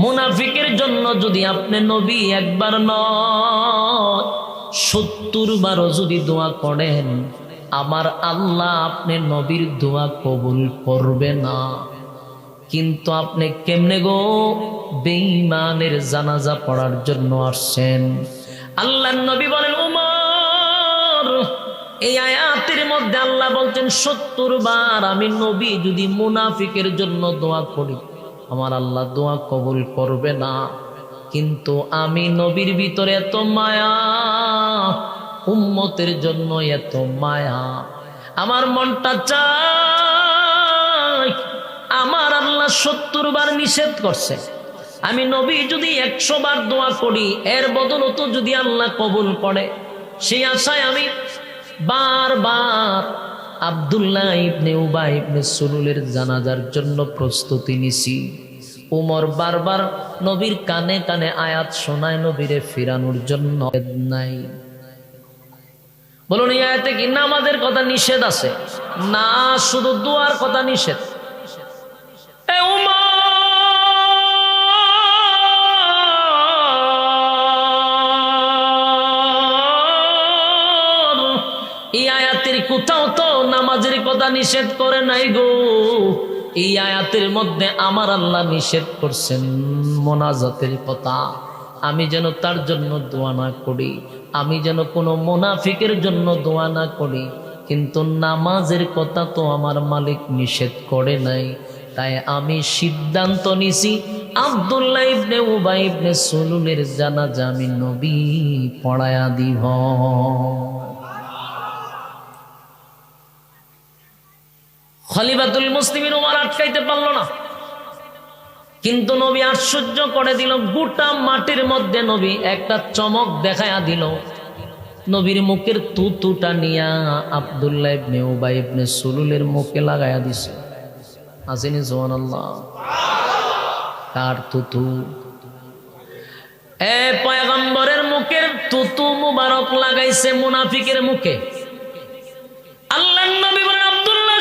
মুনাফিকের জন্য যদি আপনি নবী একবার নয় 70 বারও যদি দোয়া করেন আমার আল্লাহ আপনি নবীর দোয়া কবুল করবে না। কিন্তু আপনি কেমনে গো বেঈমানের জানাজা পড়ার জন্য আসছেন। আল্লাহর নবী বলেন, উমর, এই আয়াতের মধ্যে আল্লাহ বলছেন 70 বার আমি নবী যদি মুনাফিকের জন্য দোয়া করি আমার আল্লাহ দোয়া কবুল করবে না, কিন্তু আমি নবীর ভিতরে এত মায়া, উম্মতের জন্য এত মায়া, আমার মনটা চায়, আমার আল্লাহ 70 বার নিষেধ করছে, আমি নবী যদি 100 বার দোয়া করি এর বদৌলতে যদি আল্লাহ কবুল করে, সেই আশায় আমি বারবার আব্দুল্লাহ ইবনে উবাই ইবনে সুলুলের জানাজার জন্য প্রস্তুতি নিছি। উমর বারবার নবীর কানে কানে আয়াত শোনায় নবীরে ফিরানোর জন্য নাই। বলুন, এই আয়াতে কি নামাজের কথা নিষেধ আছে? না, শুধু দোয়ার কথা নিষেধ। এই আয়াতের কোথাও তো নামাজের কথা নিষেধ করে নাই গো। এই আয়াতের মধ্যে আমার আল্লাহ নিষেধ করছেন মোনাজাতের কথা। আমি যেন তার জন্য দোয়া না করি, আমি যেন কোনো মুনাফিকের জন্য দোয়া না করি, কিন্তু নামাজের কথা তো আমার মালিক নিষেধ করে নাই। তাই আমি সিদ্ধান্ত নিছি আব্দুল্লাহ ইবনে উবাই ইবনে সুলুলের জানাজা আমি নবী পড়ায়া দিব। খলিফাতুল মুসলিমিন ওমর আটকাইতে পারল না, কিন্তু নবী আশ্চর্য করে দিল। গোটা মাটির মধ্যে নবী একটা চমক দেখায়া দিল। নবীর মুখের তুতুটা নিয়া আব্দুল্লাহ ইবনে উবাই ইবনে সুলুলের মুখে লাগায়া দিছে। আসেনি সুবহানাল্লাহ? কার তুতু? পয়গম্বরের মুখের তুতু মুবারক লাগাইছে মুনাফিকের মুখে। আল্লাহর নবী বলেন, আব্দুল্লাহ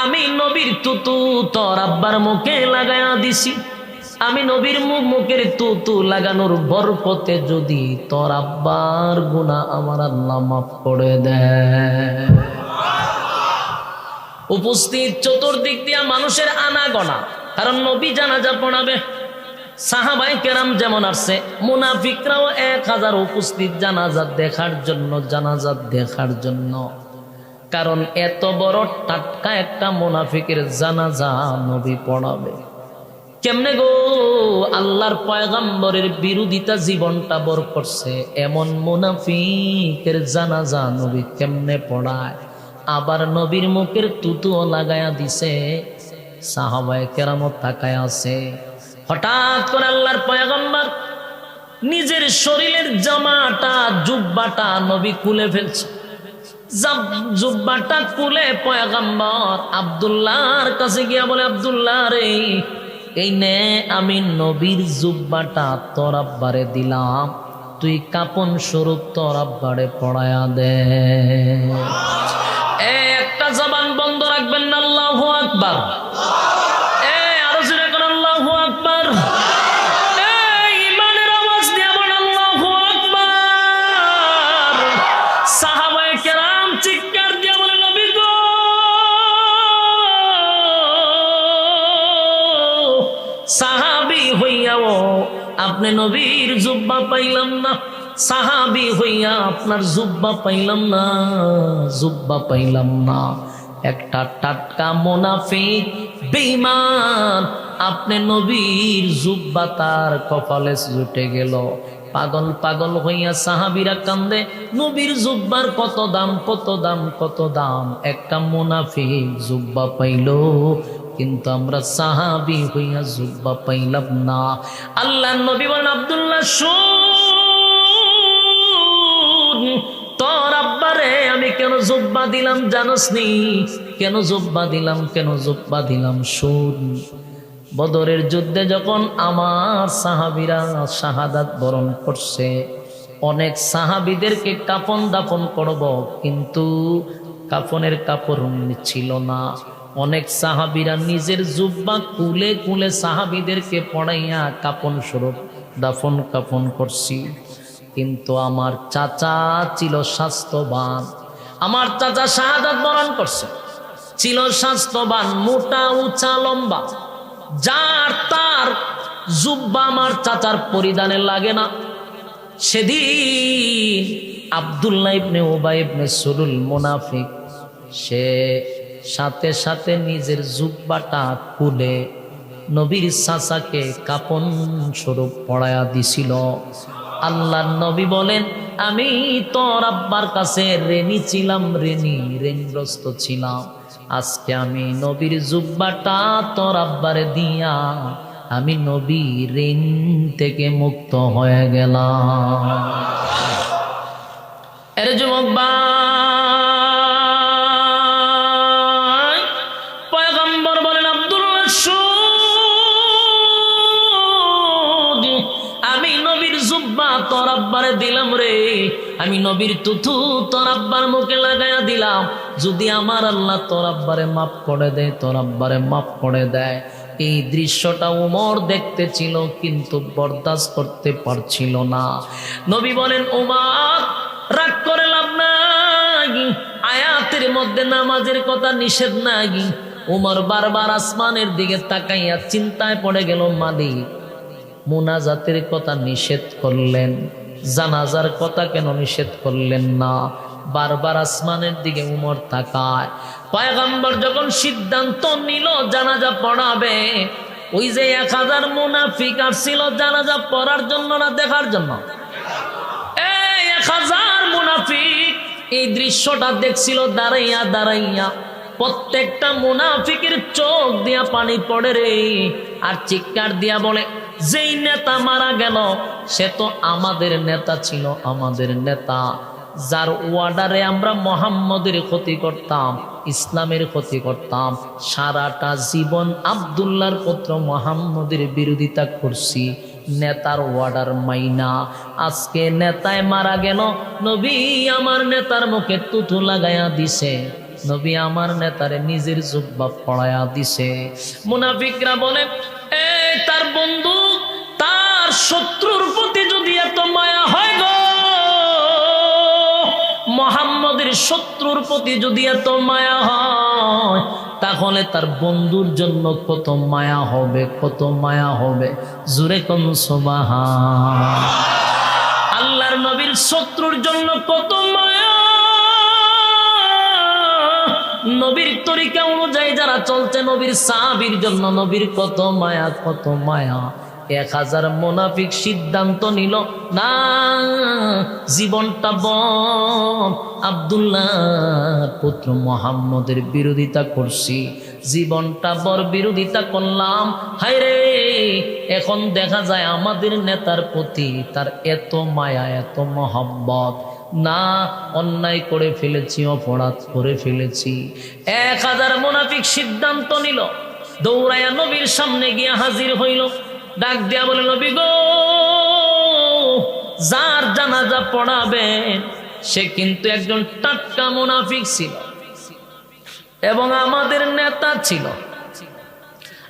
আমি নবীর তুতু তোর আব্বার মুখে লাগায়া দিছি। আমি নবীর মুখের তুতু লাগানোর বরকতে যদি তোর আব্বার গুনাহ আমার আল্লাহ মাফ করে দেয়। উপস্থিত চতুর্দিক দিয়া মানুষের আনাগোনা, কারণ নবী জানাজা পড়াবে। সাহাবায়ে কেরাম যেমন আসছে, মুনাফিকরাও 1000 উপস্থিত জানাজা দেখার জন্য। কারণ এত বড় টাটকা একটা মুনাফিকের জানাজা নবী পড়াবে কেমনে গো? আল্লাহর পয়গম্বরের বিরোধিতা জীবনটা বর করছে এমন মুনাফিকের জানাজা নবী কেমনে পড়ায়? আবার নবীর মুখের তুতুও লাগায়া দিছে। সাহাবায়ে কেরাম তাকায় আছে। হঠাৎ করে আল্লাহর পয়গম্বর নিজের শরীরের জামাটা, জুব্বাটা নবী খুলে ফেলছে। জুব্বাটা খুলে পয়গম্বর আব্দুল্লাহর কাছে গিয়া বলে, আব্দুল্লাহ রে, এই নে আমি নবীর জুব্বাটা তোর আব্বারে দিলাম, তুই কাপন স্বরূপ তোর আব্বারে পড়ায়া দে। একটা জবান বন্ধ রাখবেন না। আল্লাহু আকবার। আরো জোরে করে আল্লাহু আকবার। ঈমানের আওয়াজ দিয়ে বলেন আল্লাহু আকবার। সাহাবায়ে কেরাম চিৎকার দিয়ে বলেন, নবী গো, সাহাবী হইয়াও আপনি নবীর জুব্বা পাইলাম না, সাহাবী হইয়া আপনার জুব্বা পাইলাম না। একটা টাটকা মুনাফিক বেঈমান আপনি নবীর জুব্বা তার কপালে জুটে গেল। পাগল পাগল হইয়া সাহাবীরা কান্দে, নবীর জুব্বার কত দাম। একটা মুনাফিক জুব্বা পাইল, কিন্তু আমরা সাহাবী হইয়া জুব্বা পাইলাম না। আল্লাহর নবী বলেন, আব্দুল্লাহ শুন, তোর আব্বারে আমি কেন জুব্বা দিলাম জানোস নি? কেন জুব্বা দিলাম শুন। বদরের যুদ্ধে যখন আমার সাহাবীরা শাহাদাত বরণ করছে, অনেক সাহাবীদেরকে কাফন দাফন করব, কিন্তু কাফনের কাপড় ছিল না। অনেক সাহাবীরা নিজের জুব্বা কুলে কুলে সাহাবীদেরকে পড়াইয়া কাফন স্বরূপ দাফন করছি। কিন্তু আমার চাচা ছিল স্বাস্থ্যবান, আমার চাচা শাহাদাত বরণ করছে, ছিল স্বাস্থ্যবান, মোটা, উঁচা, লম্বা, যার তার জুব্বা আমার চাচার পরিধানে লাগে না। সেদিন আব্দুল্লাহ ইবনে উবাই ইবনে সুলুল মুনাফিক সে সাথে সাথে নিজের জুব্বাটা খুলে নবীর চাচাকে কাপন স্বরূপ পড়ায়া দিছিল। আল্লাহর নবী বলেন, আমি তোর আব্বার কাছে ঋণী ছিলাম, ঋণগ্রস্ত ছিলাম। আজকে আমি নবীর জুব্বাটা তোর আব্বারে দিয়া আমি নবী ঋণ থেকে মুক্ত হয়ে গেলাম। এর যুবক ভাই, পয়গম্বর বলেন, আব্দুল্লাহ শোন, আমি নবীর জুব্বা তোর আব্বারে দিলাম রে, আমি নবীর তুতু তোর আব্বার মুখে লাগাইয়া দিলাম। যদি আমার আল্লাহ তোর আব্বারে মাফ করে দেয়, তোর আব্বারে মাফ করে দেয়। এই দৃশ্যটা উমর দেখতেছিল, কিন্তু বরদাস্ত করতে পারছিল না। নবী বলেন, উমর রাগ করে লাভ নাই, আয়াতের মধ্যে নামাজের কথা নিষেধ নাই। উমর বারবার আসমানের দিকে তাকাইয়া চিন্তায় পড়ে গেল, মালিক মুনাজাতের কথা নিষেধ করলেন, জানাজার কথা কেন নিষেধ করলেন না? বারবার আসমানের দিকে উমর তাকায়। পয়গম্বর যখন সিদ্ধান্ত নিল জানাজা পড়াবে, ওই যে 1000 মুনাফিক আসছিল জানাজা পড়ার জন্য না দেখার জন্য? এই 1000 মুনাফিক এই দৃশ্যটা দেখছিল দাঁড়াইয়া দাঁড়াইয়া। প্রত্যেকটা মুনাফিকের চোখ দিয়া পানি পড়ে রে, আর চিৎকার দিয়া বলে, যেই নেতা মারা গেল সে তো আমাদের নেতা ছিল, আমাদের নেতা, যার ওয়ার্ডারে আমরা মুহাম্মদের ক্ষতি করতাম, ইসলামের ক্ষতি করতাম। সারাটা জীবন আব্দুল্লাহর পুত্র মুহাম্মদের বিরোধিতা করছি, নেতার ওয়ার্ডার মাইনা। আজকে নেতায় মারা গেল, নবী আমার নেতার মুখে তুতু লাগাইয়া দিছে, নবী আমার নেতারে নিজের জুব্বা পড়ায়া দিছে। মুনাফিকরা বলে, তার বন্ধু, তার শত্রুর প্রতি যদি এত মায়া হয় গো, মুহাম্মদের শত্রুর প্রতি যদি এত মায়া হয়, তাহলে তার বন্ধুর জন্য কত মায়া হবে, কত মায়া হবে। জোরে কোন সুবহান। আল্লাহর নবীর শত্রুর জন্য কত মায়া, নবীর তরিকা অনুযায়ী যারা চলছে, নবীর সাহাবীর জন্য নবীর কত মায়া, কত মায়া। 1000 মুনাফিক সিদ্ধান্ত নিল, না, জীবনটা বল আব্দুল্লাহ পুত্র মুহাম্মদের বিরোধিতা করছি, জীবনটা বর বিরোধিতা করলাম। হায় রে, এখন দেখা যায় আমাদের নেতার প্রতি তার এত মায়া, এত মহব্বত। না, অন্যায় করে ফেলেছি, অপরাধ করে ফেলেছি। 1000 মুনাফিক সিদ্ধান্ত নিল, দৌড়াইয়া নবীর সামনে গিয়া হাজির হইল। ডাক দিয়া বলে, নবী গো, যার জানাজা পড়াবেন সে কিন্তু একজন টাটকা মুনাফিক ছিল এবং আমাদের নেতা ছিল।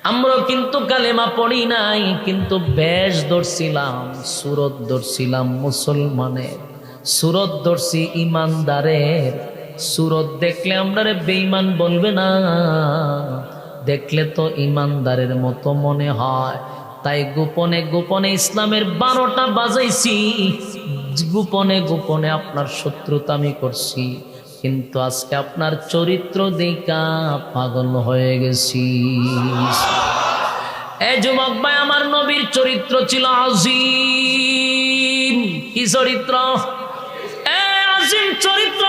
আমরা কিন্তু কালেমা পড়ি নাই, কিন্তু বেশ ধরছিলাম, সুরত ধরছিলাম মুসলমানের, সুরত ধরছি ইমানদারের। সুরত দেখলে আমরা বেঈমান বলবে না, দেখলে তো ইমানদারের মতো মনে হয়। তাই গোপনে গোপনে ইসলামের 12টা বাজাইছি, গোপনে গোপনে আপনার শত্রুতা আমি করছি, কিন্তু আজকে আপনার চরিত্র দেখা পাগল হয়ে গেছি। এই যুবক ভাই, আমার নবীর চরিত্র ছিল আজিম। কি চরিত্র? আজিম চরিত্র।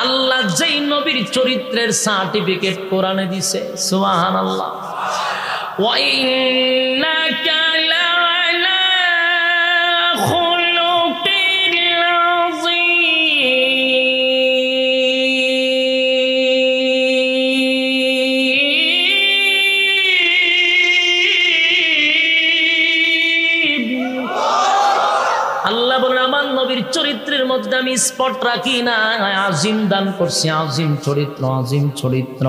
আল্লাহ যেই নবীর চরিত্রের সার্টিফিকেট কোরআনে দিছে, সুবহানাল্লাহ। ওয়া ইন্নাকা লা'আলা খুলুকিল আযীম। আল্লাহ বলেন, আমার নবীর চরিত্রের মধ্যে আমি স্পট রাখি না, আজিম দান করছি, আজিম চরিত্র, আজিম চরিত্র।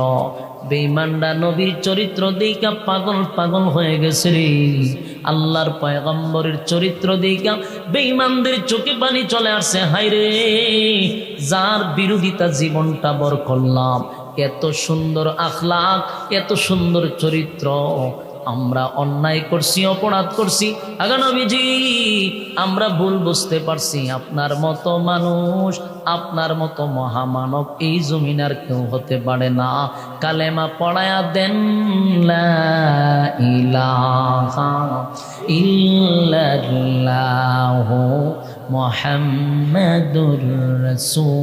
বেঈমানরা নবীর চরিত্র দেখা পাগল পাগল হয়ে গেছে রে। আল্লাহর পয়গম্বরের চরিত্র দেখা বেঈমানদের চোখে পানি চলে আসছে। হায়রে, যার বিরোধিতা জীবনটা বর করলাম, এত সুন্দর আখলাক, এত সুন্দর চরিত্র, আমরা অন্যায় করছি, অপরাধ করছি। আগে নবীজি, আমরা ভুল বুঝতে পারছি। আপনার মতো মানুষ, আপনার মতো মহামানব এই জমিন আর কেউ হতে পারে না। কালেমা পড়ায়া দেন, লা ইলাহা ইল্লাল্লাহু মুহাম্মাদুর রাসূলুল্লাহ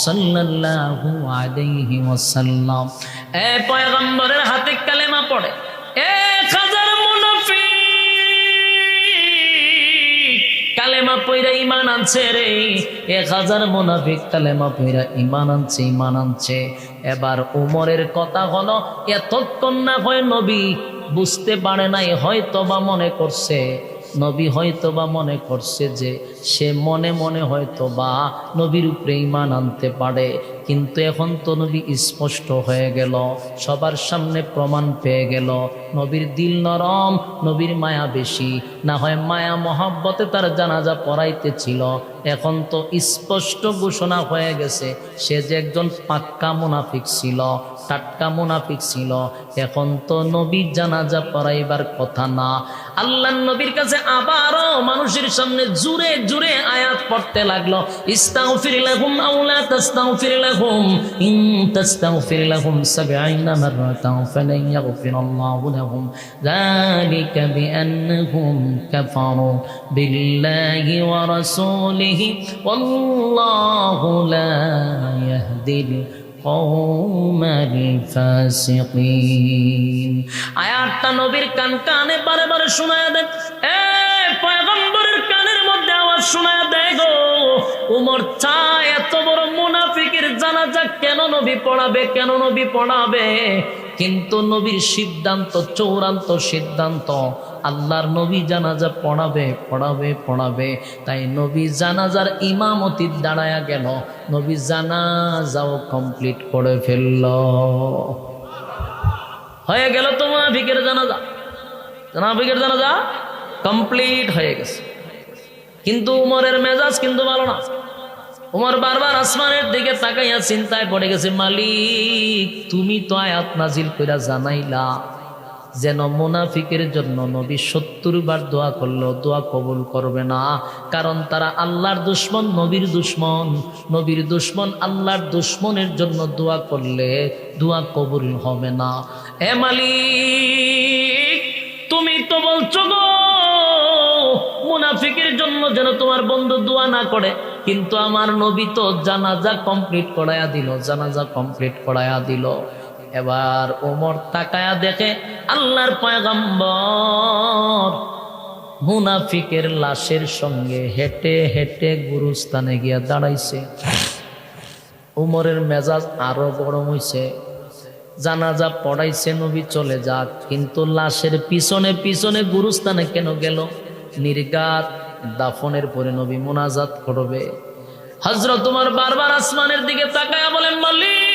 সাল্লাল্লাহু আলাইহি ওয়াসাল্লাম। এ পয়গম্বরের হাতে কালেমা পড়ে 1000 মুনাফিক কালেমা পয়রা ঈমান আনছে রে। 1000 মুনাফিক কালেমা পয়রা ঈমান আনছে। এবার উমরের কথা হলো, এতক্ষণ না হয় নবী বুঝতে পারে নাই, হয়তোবা মনে করছে, নবী হয়তোবা মনে করছে যে সে মনে মনে হয়তোবা নবীর উপরে ঈমান আনতে পারে। কিন্তু এখন তো নবী স্পষ্ট হয়ে গেল, সবার সামনে প্রমাণ পেয়ে গেল, নবীর দিল নরম, নবীর মায়া বেশি। না হয় মায়া মহব্বতে তার জানাজা পড়াইতেছিল, এখন তো স্পষ্ট ঘোষণা হয়ে গেছে সে যে একজন পাক্কা মুনাফিক ছিল, টাটকা মুনাফিক ছিল। এখন তো নবীর জানাজা পড়াইবার কথা না। আল্লাহর নবীর কাছে আবারও মানুষের সামনে জুড়ে জুড়ে আয়াত পড়তে লাগলো, ইস্তাগফির লাহুম আও লা তাস্তাগফির লাহুম ইন তাস্তাগফির লাহুম 70 মাররাতান ফালান ইয়াগফিরাল্লাহু লাহুম যালিকা বিআন্নাহুম কাফারু বিল্লাহি ওয়া রাসূলিহি ওয়াল্লাহু লা ইয়াহদিল কওমাল ফাসিকিন। আয়াতটা নবীর কানে বারে বারে শোনায়া দেন। পয়গম্বরের কানের মধ্যে আওয়াজ শোনায়া দেয় গো, উমর চায় এত বড় মুনাফিকের জানাজা কেন নবী পড়াবে, কেন নবী পড়াবে? কিন্তু নবীর সিদ্ধান্ত, চূড়ান্ত সিদ্ধান্ত, আল্লাহর নবী জানাজা পড়াবে। তাই নবী জানাজার ইমামতি দাঁড়ায়া গেল, নবী জানাজাও কমপ্লিট করে ফেলল। হয়ে গেল তো মুনাফিকের জানাজা কমপ্লিট হয়ে গেছে। কিন্তু উমরের মেজাজ কিন্তু ভালো না। উমর বারবার আসমানের দিকে তাকাইয়া চিন্তায় পড়ে গেছে, মালিক তুমি তো আয়াত নাজিল কইরা জানাইলা যেন মুনাফিকের জন্য নবী 70 বার দোয়া করলেও দোয়া কবুল করবে না, কারণ তারা আল্লাহর দুশমন, নবীর দুশমন। নবীর দুশমন আল্লাহর দুশমনের জন্য দোয়া করলে দোয়া কবুল হবে না। হে মালিক, তুমি তো বলছো গো মুনাফিকের জন্য যেন তোমার বন্ধু দোয়া না করে, কিন্তু আমার নবী তো জানাজা কমপ্লিট করায়া দিল। এবার ওমর তাকায়া দেখে আল্লাহর পয়গম্বর মুনাফিকের লাশের সঙ্গে হেঁটে হেঁটে গুরুস্থানে গিয়া দাঁড়াইছে। উমরের মেজাজ আরো গরম হইছে। জানাজা পড়াইছে নবী চলে যাক, কিন্তু লাশের পিছনে পিছনে গুরুস্থানে কেন গেল? নির্ঘাত দাফনের পরে নবী মুনাজাত করবে। হযরত ওমর বারবার আসমানের দিকে তাকায়া বলেন, মালিক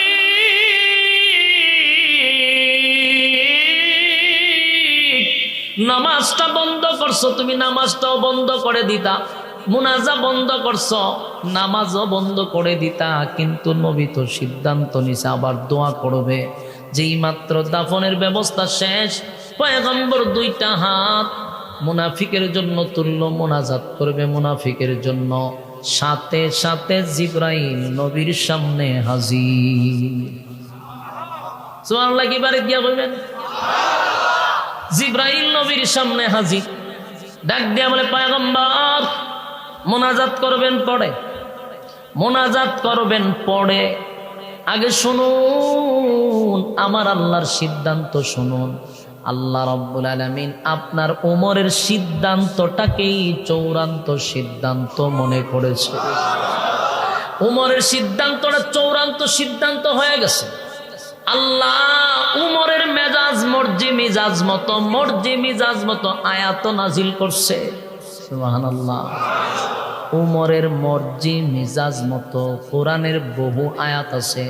নামাজটা বন্ধ করছো, তুমি নামাজটাও বন্ধ করে দিতা, মুনাজা বন্ধ করছো, নামাজও বন্ধ করে দিতা, কিন্তু নবী তো সিদ্ধান্ত নিছে আবার দোয়া করবে। যেই মাত্র দাফনের ব্যবস্থা শেষ, পয়গম্বর 2টা হাত মুনাফিকের জন্য তুলল, মুনাজাত করবে মুনাফিকের জন্য। সাথে সাথে জিবরাইল নবীর সামনে হাজির। সুবহানাল্লাহ, কি বারে দিয়া কইবেন? জিবরাইল নবীর সামনে হাজির, ডাক দিয়া বলে, পয়গম্বর মুনাজাত করবেন পড়ে। আগে শুনুন, আমার আল্লাহর সিদ্ধান্ত শুনুন। আল্লাহ রাব্বুল আলামিন আপনার ওমরের সিদ্ধান্তটাকেই চূড়ান্ত সিদ্ধান্ত মনে করেছে। ওমরের সিদ্ধান্তটা চূড়ান্ত সিদ্ধান্ত হয়ে গেছে। আল্লাহ উমরের মেজাজ মর্জি মিজাজ মতো আয়াত নাজিল করছে। সুবহানাল্লাহ। উমরের মর্জি মিজাজ মতো কোরআনের বহু আয়াত আছে,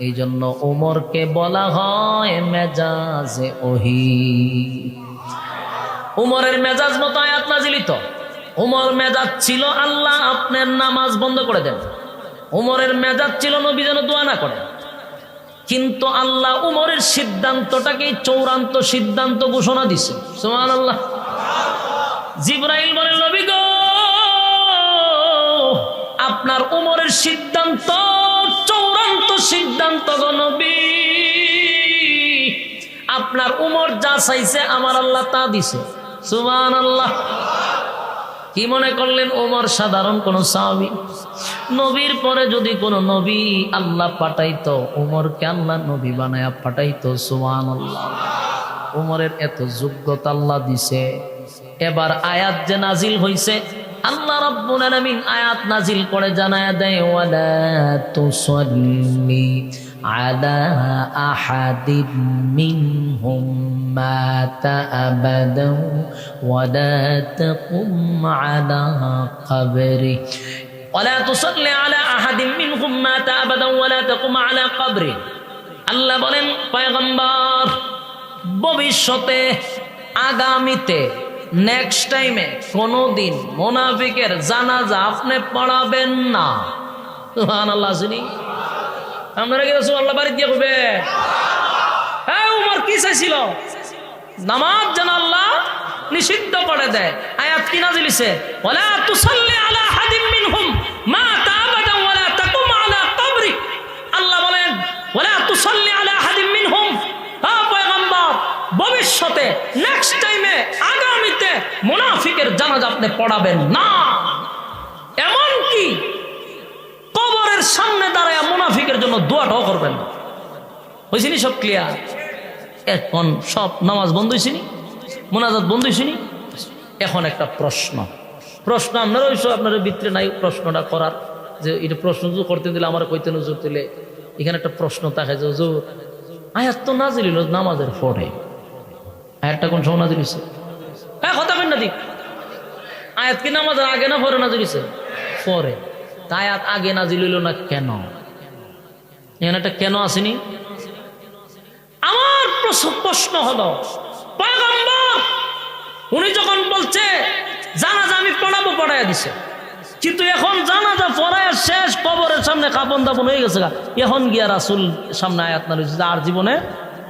এই জন্য উমরকে বলা হয় মেজাজে ওহী। উমরের মেজাজ মতো আয়াত নাজিলিত। উমর মেজাজ ছিল আল্লাহ আপনার নামাজ বন্ধ করে দেন। উমরের মেজাজ ছিল নবী যেন দোয়া না করেন। কিন্তু আল্লাহ উমরের সিদ্ধান্তটাকে চূড়ান্ত সিদ্ধান্ত ঘোষণা দিছে। সুবহানাল্লাহ। জিবরাইল বলেন, নবী গো, আপনার উমরের সিদ্ধান্ত চূড়ান্ত সিদ্ধান্ত গো নবী। আপনার উমর যা চাইছে আমার আল্লাহ তা দিছে। সুবহানাল্লাহ। কি মনে করলেন ওমর সাধারণ কোন সাহাবী? নবীর পরে যদি কোন নবী আল্লাহ পাঠাইতো, ওমরকে আল্লাহ নবী বানায়া পাঠাইতো। সুবহানাল্লাহ। ওমরের এত যোগ্যতা আল্লাহ দিছে। এবার আয়াত যে নাজিল হইছে, আল্লাহ রাব্বুল আলামিন আয়াত নাজিল করে জানায়া দেয়, ওয়ালা তুসাল্লি আলা আহাদিন মিনহুম মাতা আবাদাও ওয়ালা তাকুম আলা কবরি ওয়ালা তুসাল্লি আলা আহাদিন মিনহুম মাতা আবাদাও ওয়ালা তাকুম আলা কবরি। আল্লাহ বলেন, পয়গম্বর, ভবিষ্যতে আগামীতে নেক্সট টাইমে কোনদিন মুনাফিকের জানাজা আপনি পড়াবেন না। সুবহানাল্লাহ। শুনি আপনারা কি রাসূলুল্লাহ বাড়ি দিয়ে কইবে, হ্যাঁ উমর কি চাইছিল? নামাজ যেন আল্লাহ নিষিদ্ধ করে দেয়। আয়াত কি নাযিল হইছে? ওয়ালা তুসাল্লি আলা আহাদিন মিনহুম মাতা আবাদাও ওয়ালা তাকুম আলা কবরি। আল্লাহ বলেন, ওয়ালা তুসাল্লি আলা আহাদিন মিনহুম, হ্যাঁ পয়গম্বর, ভবিষ্যতে নেক্সট টাইমে আগামীতে মুনাফিকের জানাজা আপনি পড়াবেন না। এমন কি কবরের সামনে দাঁড়ায় মুনাফিকের জন্য দোয়াটাও করবেন না। হইছিনি? সব ক্লিয়ার? এখন সব নামাজ বন্ধ হইছিনি, মুনাজাত বন্ধ হইছিনি। এখন একটা প্রশ্ন আপনারা ওই আপনার ভিতরে নাই প্রশ্নটা করার, যে এটা প্রশ্ন করতে দিলে আমার কইতে নজর দিলে এখানে একটা প্রশ্ন থাকে যে হুজুর আয়াত তো নাজিল হইল নামাজের পরে, আয়াতটা কোন সময় নাজিল হইছে? হ্যাঁ কথা বলেন না দিক, আয়াত কি নামাজের আগে না পরে নাজিল হইছে? পরে। তা আয়াত আগে নাজিল হইল না কেন? এখানে একটা কেন আসেনি? আমার প্রশ্ন হলো, পয়গম্বর উনি যখন বলছে জানাজা আমি পড়াবো, পড়াইয়া দিছে, কিন্তু এখন জানাজা পড়ায় শেষ, কবরের সামনে কাপন দাপন হয়ে গেছে, এখন গিয়া রাসূল সামনে আয়াত না রয়েছে আর জীবনে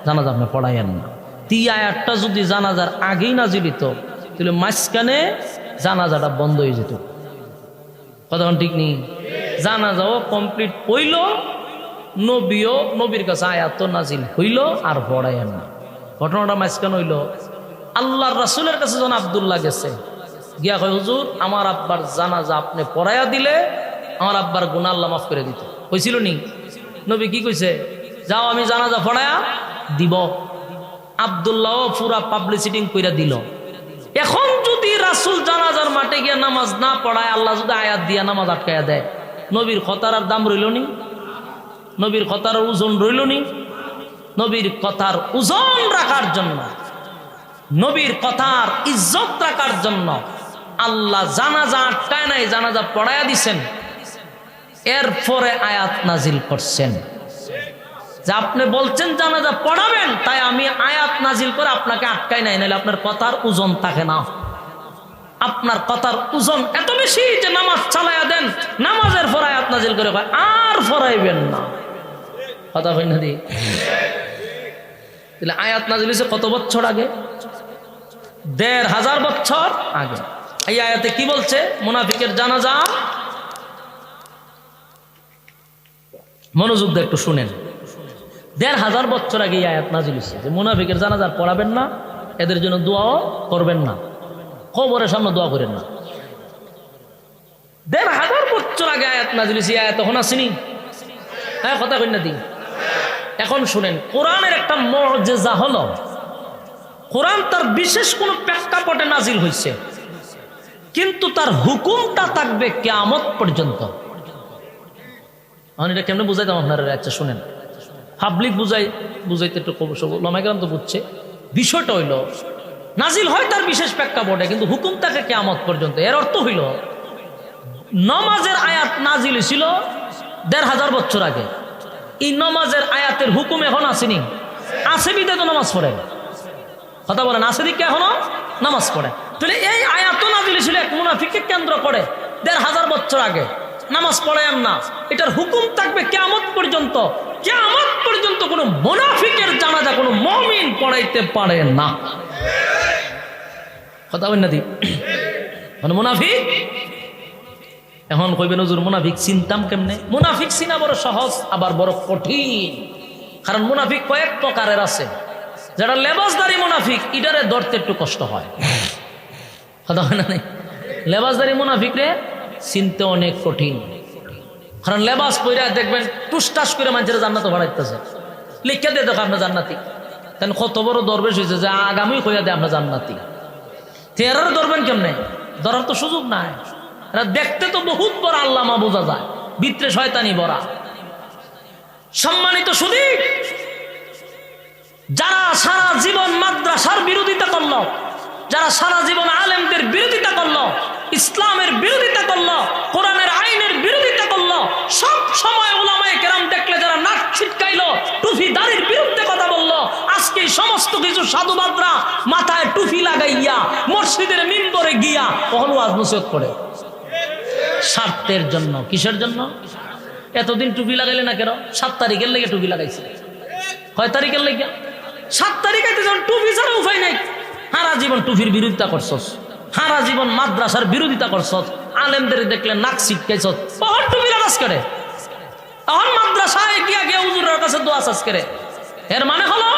জানাজা আপনি পড়াইয়েন না। তি আয়াতটা যদি জানাজার আগেই নাজিল হইতো তাহলে মাঝখানে জানাজাটা বন্ধ হয়ে যেত। কথা ঠিক নেই? জানাজাও কমপ্লিট হইল, নবীর কাছে আয়াত নাজিল হইল আর পড়াইয়েন না। ঘটনাটা মাঝখানে হইল, আল্লাহর রাসূলের কাছে যখন আব্দুল্লাহ গেছে, গিয়া কয় হুজুর আমার আব্বার জানাজা আপনি পড়াইয়া দিলে আমার আব্বার গুনাহ আল্লাহ মাফ করে দিত। কইছিল নি? নবী কি কইছে? যাও আমি জানাজা পড়াইয়া দিব। আব্দুল্লাহ পুরা পাবলিসিটি কইরা দিল। এখন যদি রাসূল জানাজার মাঠে গিয়া নামাজ না পড়ায়, আল্লাহ যদি আয়াত দিয়া নামাজ আটকাইয়া দেয়, নবীর কথার আর দাম রইল নি? নবীর কথার ওজন রইল নি? নবীর কথার ওজন রাখার জন্য, নবীর কথার ইজ্জত রাখার জন্য আল্লাহ জানাজা আটকায় নাই, জানাজা পড়াইয়া দিছেন। এরপরে আয়াত নাজিল করছেন যে আপনি বলছেন জানাজা পড়াবেন, তাই আমি আয়াত নাজিল করে আপনাকে আটকাই নাই, নাহলে আপনার কথার ওজন থাকে না। আপনার কথার ওজন এত বেশি যে নামাজ চালাইয়া দেন, নামাজের পর আয়াত নাজিল করে আর পড়াইবেন না। কথা হয় না? তাহলে আয়াত নাজিল হয়েছে কত বছর আগে? ১৫০০ বছর আগে। এই আয়াতে কি বলছে? মুনাফিকের জানাজা, মনোযোগ দিয়ে একটু শুনেন। ১৫০০ বছর আগে এই আয়াত নাজিল হয়েছে যে মুনাফিকের জানাজা পড়াবেন না, এদের জন্য দোয়াও করবেন না, কবরের সামনে দোয়া করেন না। ১৫০০ বছর আগে আয়াত নাজিল হয়েছে। আয়াত তখন আসেনি? হ্যাঁ কথা কই না দিন। এখন শুনেন, কোরআনের একটা মুআজিজা হলো, কোরআন তার বিশেষ কোন প্রেক্ষাপটে নাজিল হয়েছে, কিন্তু তার হুকুমটা থাকবে কিয়ামত পর্যন্ত। এটা কেমনে বুঝাইতাম আপনারা? আচ্ছা শুনেন, পাবলিক বুঝাইতে একটু ওলামায়ে তো বুঝছে। বিষয়টা হইল নাজিল হয় তার বিশেষ প্রেক্ষাপটে, কিন্তু হুকুম থাকে কিয়ামত পর্যন্ত। এর অর্থ হইল নামাজের আয়াত নাজিল ছিল ১৫০০ বছর আগে, এই নামাজের আয়াতের হুকুম এখন আসেনি, আছে বিদে তো নামাজ পড়ে। কথা বলেন, আছে দিকে এখনো নামাজ পড়ে। তাহলে এই আয়াত নাযিল ছিল এক মুনাফিককে কেন্দ্র করে ১৫০০ বছর আগে। নামাজ পড়েন না, এটার হুকুম থাকবে কিয়ামত পর্যন্ত। কিয়ামত পর্যন্ত কোনো মুনাফিকের জানাজা কোনো মুমিন পড়াইতে পারে না। কথা বলেন না দি মুনাফিক। এখন কইবেন হুজুর মুনাফিক চিনতাম কেমনে? মুনাফিক চিনা বড় সহজ, আবার বড় কঠিন। কারণ মুনাফিক কয়েক প্রকারের আছে। যারা লেবাসদারি মুনাফিক, ইটারে ধরতে একটু কষ্ট হয়। কথা হয় না? লেবাসদারি মুনাফিক রে চিনতে অনেক কঠিন। কারণ লেবাস পইরা দেখবেন টুসটাস করে মানুষের জান্নাত ভাড়াইতেছে, লিখে দিয়ে দেখো আপনার জান্নাতি। কেন কত বড় দরবেশ হয়েছে যে আগামী কইয়া দেয় আপনার জান্নাতি। এরারে ধরবেন কেমনে? ধরার তো সুযোগ নাই। এরা দেখতে তো বহুত বড় আল্লামা বোঝা যায়, ভিতরে শয়তানি ভরা। সম্মানিত সুধী, যারা সারা জীবন মাদ্রাসার বিরোধিতা করলো, যারা সারা জীবন আলেমদের বিরোধিতা করলো, ইসলামের বিরোধিতা করলো, কোরআনের আইনের বিরোধিতা করলো, সব সময় উলামায়ে কেরাম দেখলে যারা নাক ছিটকাইলো, টুপি দাড়ির বিরুদ্ধে কথা বললো, আজকে সমস্ত কিছু সাধুবাদরা মাথায় টুপি লাগাইয়া মসজিদের মিম্বরে গিয়া কখনো ওয়াজ নসিহত করে স্বার্থের জন্য। কিসের জন্য? এতদিন টুপি লাগাইলে না কেন? 7 তারিখের লেগে টুপি লাগাইছে। কয় তারিখের লেগে? 7 তারিখে যখন টুপি ছাড়া উপায় নাই। সারা জীবন টুপির বিরোধিতা করছস, সারা জীবন মাদ্রাসার বিরোধিতা করছস, আলেমদের দেখলে নাক ছিটকাইছস, তখন টুপি লাগাস করে, তখন মাদ্রাসায় গিয়া গিয়া হুজুরের কাছে দোয়া চাস করে। এর মানে হলো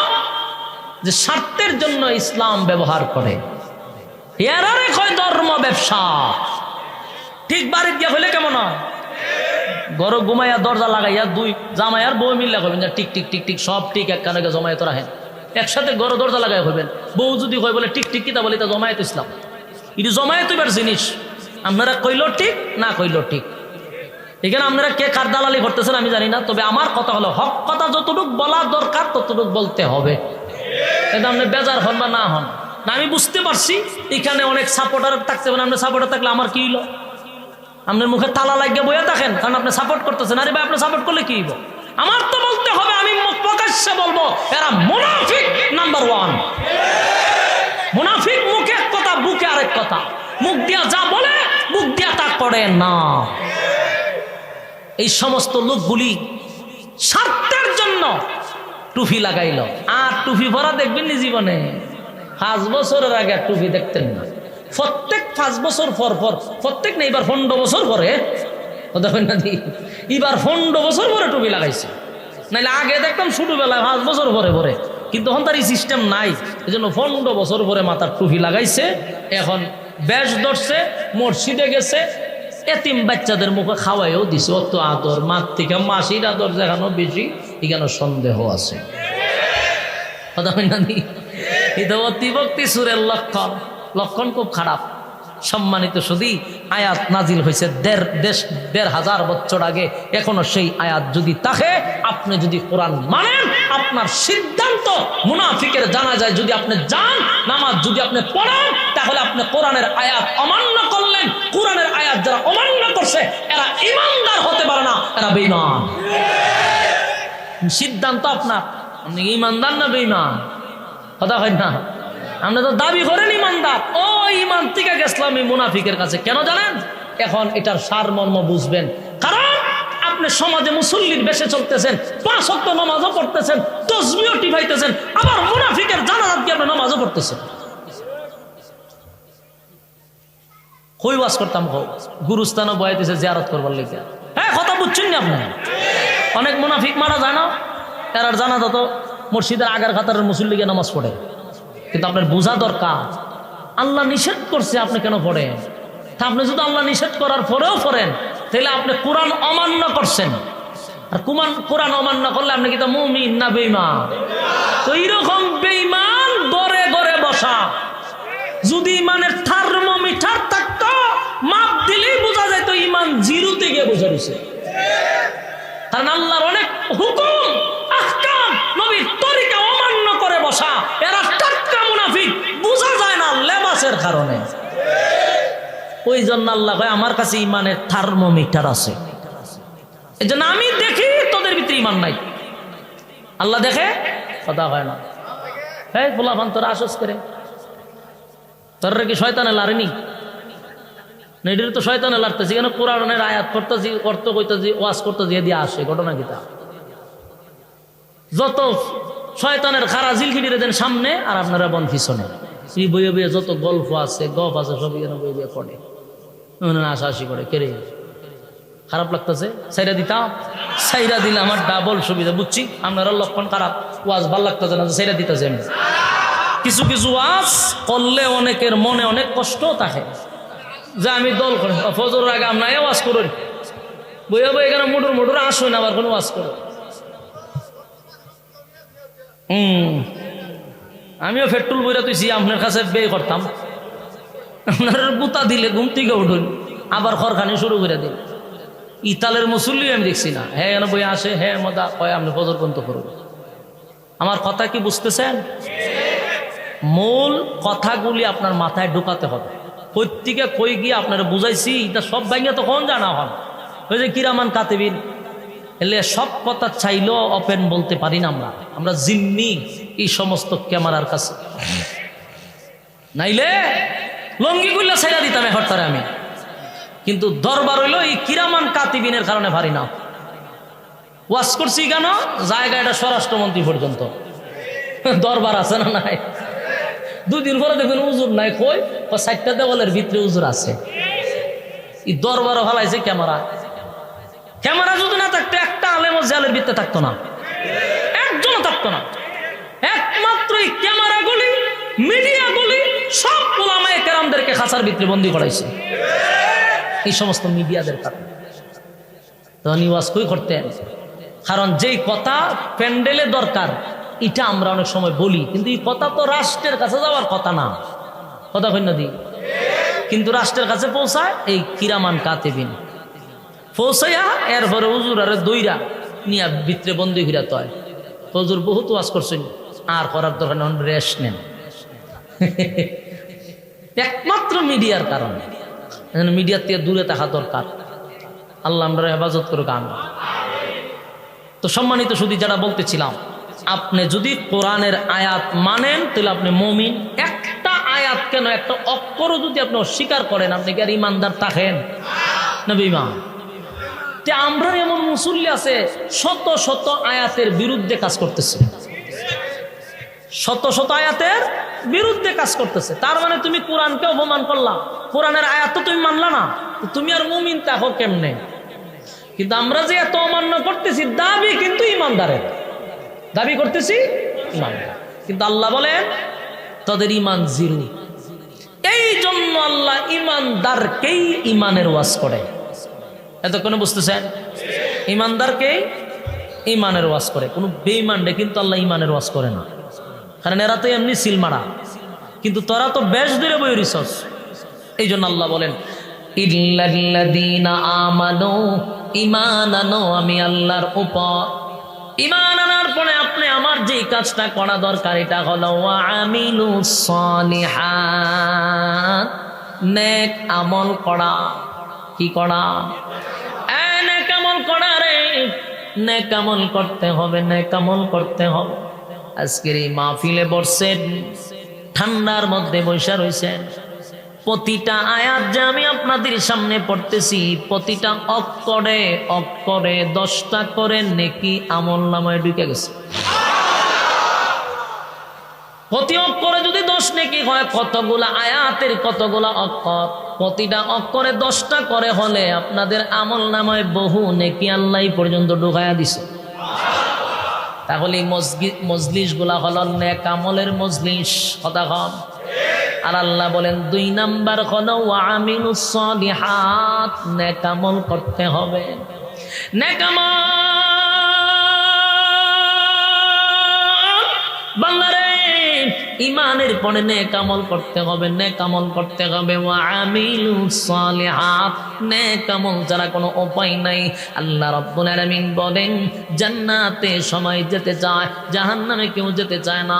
যে স্বার্থের জন্য ইসলাম ব্যবহার করে। এরারে কয় ধর্ম ব্যবসা। ঠিক বাড়িতে গিয়া হইলে কেমন হয়? ঘরে ঘুমাইয়া দরজা লাগাইয়া দুই জামাই আর বউ মিল্লা করবেন, টিক টিক টিক টিক সব ঠিক এক কানে জমায়েত রাখেন, একসাথে ঘরে দরজা লাগাই হইবেন। বউ যদি হয় বলে টিক টিক কিতা বলে, তা জমায়েত ইসলাম। এটি জমায়েত হইবার জিনিস। আপনারা কইল ঠিক না কইল ঠিক। এখানে আপনারা কে কার দালালি করতেছেন আমি জানি না, তবে আমার কথা হলো হক কথা যতটুকু বলা দরকার ততটুকু বলতে হবে। কিন্তু আপনি বেজার হন বা না হন না, আমি বুঝতে পারছি এখানে অনেক সাপোর্টার থাকতে পারেন। আপনি সাপোর্টার থাকলে আমার কি হইলো? আপনার মুখে তালা লাগিয়ে বইয়া থাকেন, কারণ আপনি সাপোর্ট করতেছেন। আরে ভাই, আপনি সাপোর্ট করলে কি হইব? আমার তো বলতে হবে, আমি প্রকাশ্যে বলবো এরা মুনাফিক নাম্বার 1। মুনাফিক মুখে এক কথা, বুকে আরেক কথা। মুখ দিয়া যা বলে, মুখ দিয়া তা করে না। এই সমস্ত লোকগুলি স্বার্থের জন্য টুপি লাগাইল। আর টুপি ভরা দেখবেন নি জীবনে? 5 বছরের আগে টুপি দেখতেন না। প্রত্যেক 5 বছর পর পর, প্রত্যেক না, এবার 15 বছর পরে, এবার 15 বছর পরে টুপি লাগাইছে। নাইলে আগে দেখতাম ছোটবেলায় 5 বছর পরে পরে, কিন্তু এখন তার এই সিস্টেম নাই। এই জন্য 15 বছর পরে মাথার টুপি লাগাইছে। এখন বেশ ধরছে, মসজিদে গেছে, এতিম বাচ্চাদের মুখে খাওয়াইও দিছে। অত আদর, মার থেকে মাসির আদর যেখানে বেশি, এখানে সন্দেহ আছে। কথা হয় না? এটা অতিভক্তি সুরের লক্ষণ। লক্ষণ খুব খারাপ। সম্মানিত শুধু আয়াত নাজিল হয়েছে ১৫০০ বছর আগে। এখনো সেই আয়াত যদি থাকে, আপনি যদি কোরআন মানেন, আপনার সিদ্ধান্ত মুনাফিকের জানাজায় যদি আপনি যান, নামাজ যদি আপনি পড়েন, তাহলে আপনি কোরআনের আয়াত অমান্য করলেন। কোরআনের আয়াত যারা অমান্য করছে এরা ঈমানদার হতে পারে না, এরা বেঈমান। সিদ্ধান্ত আপনার, আপনি ঈমানদার না বেঈমান? কথা হয় না? আপনি তো দাবি করেন ইমানদার। ও ইমান থেকে গেছিলাম এই মুনাফিকের কাছে। কেন জানেন? এখন এটার সারমর্ম বুঝবেন। কারণ আপনি সমাজে মুসল্লির বেশে চলতেছেন, 5 ওয়াক্ত নামাজও পড়তেছেন, তাসবিহও টিপাইতেছেন, আবার মুনাফিকের জানাজাত দিয়ে আপনি নামাজও পড়তেছেন। কই ওয়াজ করতাম, গুরুস্থানও বয়াইতেছে জিয়ারত করবার লেগে। হ্যাঁ, কথা বুঝছেন না আপনি? অনেক মুনাফিক মারা যায় না, এরার জানাজা তো মসজিদের আগের কাতারের মুসল্লিকে নামাজ পড়ে। কিন্তু আপনার বোঝা দরকার, আল্লাহ নিষেধ করছে, আপনি কেন পড়েন? তা আপনি যদি আল্লাহ নিষেধ করার পরেও পড়েন, তাহলে আপনি কোরআন অমান্য করছেন। আর কোরআন অমান্য করলে আপনি কি তা মুমিন না বেঈমান? তো এইরকম বেঈমান গড়ে গড়ে বসা। যদি ইমানের থার্মোমিটার থাকতো, মাপ দিলেই বোঝা যেত ইমান 0-তে গিয়ে বোঝা দিছে। কারণ আল্লাহর অনেক হুকুম, আহকাম, নবীর তরিকা অমান্য করে বসা। এরা টাটকা মুনাফিক, বোঝা যায় না লেবাসের কারণে। ওই জন্য আল্লাহ কয়, আমার কাছে ইমানের থার্মোমিটার আছে। এই জন্য আমি দেখি তোদের ভিতরে ইমান নাই। আল্লাহ দেখে? কথা হয় না। হ্যাঁ পোলাপান তোরা আসস করে, তোরা কি শয়তানে লারেনি? এটার তো শয়তানে লাড়তেছি কেন? কোরআনের আয়াত পড়তেছি, অর্থ কইতেছি, ওয়াজ করতেছি, দিয়ে আসে ঘটনা কিতা। যত শয়তানের খারা জিলখিটিরে দেন সামনে, আর আপনারা বন পিছনে। এই বইয়ে বইয়ে যত গল্প আছে, গপ আছে, সব এখানে বই বইয়ে পড়ে, আশাআশি করে। কেড়ে খারাপ লাগতেছে, সাইরা দিতাম, সাইরা দিলে আমার ডাবল সুবিধা। বুঝছি আপনারা লক্ষণ খারাপ, ওয়াজ ভাল লাগতেছে না, সাইরা দিতেছে। আমি কিছু কিছু ওয়াজ করলে অনেকের মনে অনেক কষ্ট থাকে, যে আমি দল করি ফজরের আগে আপনার ওয়াজ করুন, বইয়া বই এখানে মোটর মোটর আসুন, আবার কোনো ওয়াজ করো। আমিও পেট্রোল বইরা তুইছি, আপনার কাছে বে করতাম, আপনার গুতা দিলে ঘুম থেকে উঠুন, আবার খরখানি শুরু করে দিন। ইতালের মুসল্লি আমি দেখছি না, হ্যাঁ এনে বই আসে, হ্যাঁ মজা কয় আপনি ফজর পর্যন্ত করুন। আমার কথা কি বুঝতেছেন? মূল কথাগুলি আপনার মাথায় ঢুকাতে হবে। প্রত্যেকে কই গিয়ে আপনারা বুঝাইছি, এটা সব ভাঙিয়া তখন জানা হন। ওই যে কিরামান কাতিবিন, এলে সব কথা চাইলেও ওপেন বলতে পারি না আমরা, আমরা জিম্মি এই সমস্ত ক্যামেরার কাছে। নাইলে লঙ্গি গুলা ছেড়া দিতাম এখনটারে আমি, কিন্তু দরবার হইলো এই কিরামান কাতিবিনের কারণে পারি না। ওয়াজ করছি কেন? জায়গা এটা স্বরাষ্ট্রমন্ত্রী পর্যন্ত দরবার আছে না নাই? দুদিন পরে দেখবেন উজুর নাই, কই 60টা দেওয়ালের ভিতরে উজুর আছে। এই দরবারও ভালাইছে ক্যামেরা। ক্যামেরা যদি না থাকতো একটা আলেমও জালের ভিতরে থাকতো না, একজনও থাকতো না। একমাত্র এই ক্যামেরাগুলি, মিডিয়াগুলি সব ওলামায়ে কেরামদেরকে খাঁচার ভিতরে বন্দী করাইছে এই সমস্ত মিডিয়াদের কারণে। তখন ওয়াজ কই করতেন, কারণ যেই কথা প্যান্ডেলে দরকার এটা আমরা অনেক সময় বলি, কিন্তু এই কথা তো রাষ্ট্রের কাছে যাওয়ার কথা না। কথা কই না দি? কিন্তু রাষ্ট্রের কাছে পৌঁছায় এই কিরামান কাতিবিন, পৌঁছাইয়া এরপরে হুজুর আরে দইরা নিয়া ভিতরে বন্দী হইরা। তয় হুজুর বহুত ওয়াজ করছেন, আর করার দরকার নেই, রেস্ট নেন। একমাত্র মিডিয়ার কারণে। মিডিয়ার থেকে দূরে থাকা দরকার। আল্লাহ আমরা হেফাজত করুক। আমি তো সম্মানিত শুধু যারা বলতেছিলাম, আপনি যদি কোরআনের আয়াত মানেন তাহলে আপনি মুমিন। একটা আয়াত কেন, একটা অক্ষরও যদি আপনি অস্বীকার করেন, আপনি কি আর ইমানদার থাকেন না বেঈমান? আমরা এমন মুসল্লি আছে শত শত আয়াতের বিরুদ্ধে কাজ করতেছে, শত শত আয়াতের বিরুদ্ধে কাজ করতেছে। তার মানে তুমি কোরআনকে অপমান করলা, কোরআনের আয়াত তো তুমি মানলা না, তুমি আর মুমিন থাকো কেমনে? কিন্তু আমরা যে এত অমান্য করতেছি, দাবি কিন্তু ইমানদারের, দাবি করতেছি ইমানদার, কিন্তু আল্লাহ বলেন তাদের ইমান জিরো। এই জন্য আল্লাহ ইমানদারকেই ইমানের ওয়াজ করে। এতক্ষণ বুঝতেছেন? ইমানদারকেই ইমানের ওয়াজ করে, কোনো বেঈমানরে কিন্তু আল্লাহ ইমানের ওয়াজ করে না। কারণ এরা তো এমনি সিলমারা, কিন্তু তোরা তো বেশ দূরে বই রিসস। এই জন্য আল্লাহ বলেন ইল্লাল্লাযীনা আমানু, ঈমান আনো আমি আল্লাহর উপর। ঈমান আনার পরে আপনি আমার যে কাজটা করা দরকার এটা হলো ওয়া আমিলুস সালিহাত, নেক আমল করা। কি করা? নেক আমল করা রে, নেক আমল করতে হবে, নেক আমল করতে হবে। আজকের এই মাহফিলে বসছেন, ঠান্ডার মধ্যে বসে রয়েছেন, প্রতিটা আয়াত যে আমি আপনাদের সামনে পড়তেছি, প্রতিটা অক্ষরে অক্ষরে 10টা করে নেকি আমল নামায় ঢুকে গেছে। প্রতি অক্ষরে যদি 10 নেকি হয়, কতগুলা আয়াতের কতগুলা অক্ষর, প্রতিটা অক্ষরে 10টা করে হলে আপনাদের আমল নামায় বহু নেকি আল্লাহ পর্যন্ত ঢুকায়া দিছে। তাহলে মজলিস গুলা হল নেক আমলের মজলিস। কথা কম। আর আল্লাহ বলেন 2 নাম্বার হলো ওয়া আমিলুস সালিহাত, নেক আমল করতে হবে। নেক আমল বান্দারে ইমানের পরে নেক আমল করতে হবে, নেক আমল করতে হবে। ওয়া আমিলুস সালিহাত, নেক আমল ছাড়া কোনো উপায় নাই। আল্লাহ রাব্বুল আলামিন বলেন জান্নাতে সবাই যেতে চায়, জাহান্নামে কেউ যেতে চায় না।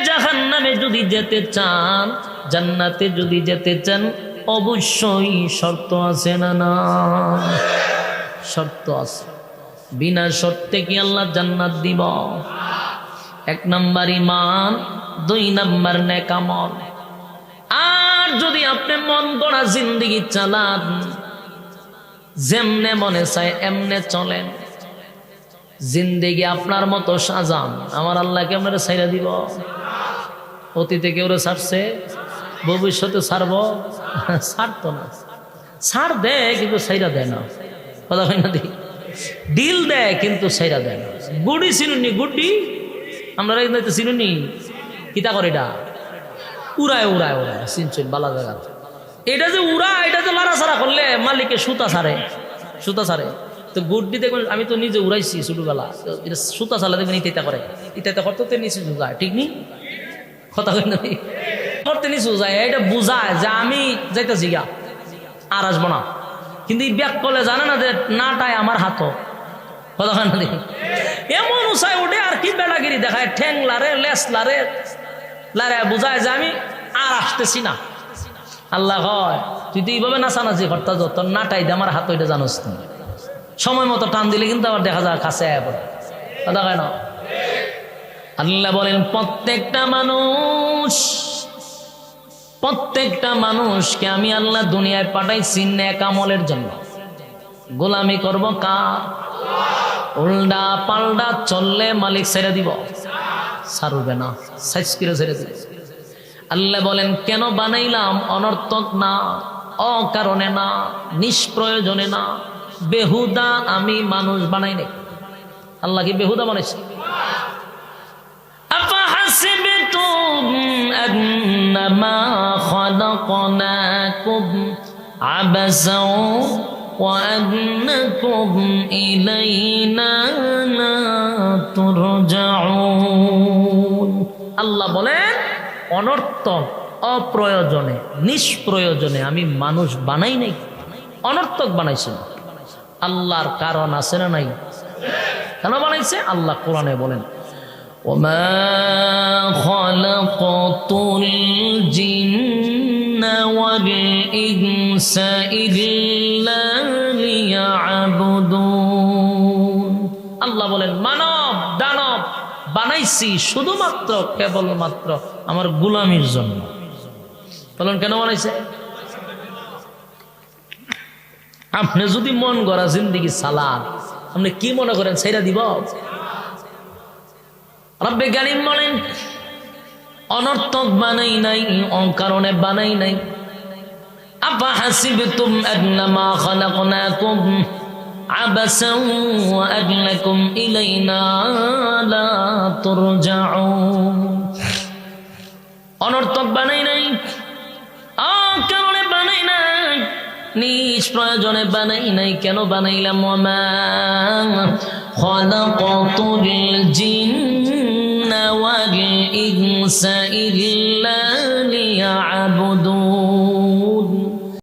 জাহান্নামে যদি যেতে চান, জান্নাতে যদি যেতে চান, অবশ্যই শর্ত আছে না? না, শর্ত আছে। বিনা শর্তে কি আল্লাহ জান্নাত দিব? 1 নাম্বার ঈমান, 2 নাম্বার নেক আমল। আর যদি আপনি মন গড়া জিন্দেগি চালান, যেমনে মনে চায় এমনে চলেন, জিন্দেগি আপনার মতো সাজান, আমার আল্লাহকে আপনারা ছাইরা দিব? অতীতে কেউ ছাড়ছে, ভবিষ্যতে ছাড়বো? ছাড়তো না। ছাড় দেয় কিন্তু ছাইরা দেয় না, কথা হয় না? ডিল দেয় কিন্তু ছাইরা দেয় না। গুডি চিনুনি? গুড্ডি আমরা চিনুনি? কিতা করে এটা? উড়ায় উড়ায় উড়ায়, চিনছেন বালা জায়গা। এটা যে উড়া, এটা যে লাড়াছাড়া করলে মালিকে সুতা ছাড়ে, সুতা ছাড়ে। তো গুড্ডি দেখবেন, আমি তো নিজে উড়াইছি ছোটবেলা, এটা সুতা ছাড়া দেখবেন ইটা করে, ইটা করতে নিচে যায়, ঠিক নি? কথা হয় না? করতে নিচু যায়, এটা বুঝায় যে আমি যাইতেছি গা, আর আসবো না। কিন্তু ব্যাক করলে জানে না যে নাটায় আমার হাতও, কথা হয় না? এমন উঁচায় উঠে আর কি বেড়াগিরি দেখায়, ঠ্যাং লারে, লেস লারে, লারে বুঝায় যে আমি আর আসতেছি না। আল্লাহ হয়, তুই তো এইভাবে নাচানাচি করতে যত নাটাই দে আমার হাত, ওইটা জানোস না। সময় মতো টান দিলে কিন্তু আবার দেখা যায় কাছে পড়ে, কথা হয় না? আল্লাহ বলেন প্রত্যেকটা মানুষকে আমি আল্লাহ দুনিয়ায় পাঠাইছি নেক আমলের জন্য। গোলামি করব কার? উল্টা পাল্টা চললে মালিক ছেড়ে দিব? ছাড়বে না, সাইজ করে ছেড়ে দিব। আল্লাহ বলেন কেন বানাইলাম? অনর্থক না, অকারণে না, নিষ্প্রয়োজনে না, বেহুদা আমি মানুষ বানাই নাই। আল্লাহ কি বেহুদা বানাইছে? আফাহাসিবতুম আন্নামা খালাকনাকুম আবাসাও ওয়া আন্নাকুম ইলাইনা লা তুরজাউন। আল্লাহ বলেন অনর্থক, অপ্রয়োজনে, নিষ্প্রয়োজনে আমি মানুষ বানাই নাই, অনর্থক বানাইছেন। আল্লাহর কারণ আছে না নাই? কেন বানাইছে? আল্লাহ কোরআনে বলেন ওমা খালাকাতুল জিন্না ওয়াল ইনসা ইল্লা লিয়াবুদুন। আল্লাহ বলেন মানব দানব বানাইছি শুধুমাত্র কেবলমাত্র আমার গোলামির জন্য। বলেন কেন বানাইছে? আপনি যদি মন গড়া জিন্দেগি চালান, আপনি কি মনে করেন ছেড়ে দিব? রব্বে কারীম বলেন অনর্থক বানাই নাই, অকারণে বানাই নাই। আফাহাসিবতুম আন্নামা খালাকনাকুম আবাসাও ওয়া আন্নাকুম ইলাইনা লা তুরজাউন। অনর্থক বানাই নাই, অকারণে বানাই নাই, নিষ্প্রয়োজনে বানাই নাই। কেন বানাইলাম? ওমা খালাকাতুল জিন্না ওয়াল ইনসা ইল্লা লিয়াবুদুন।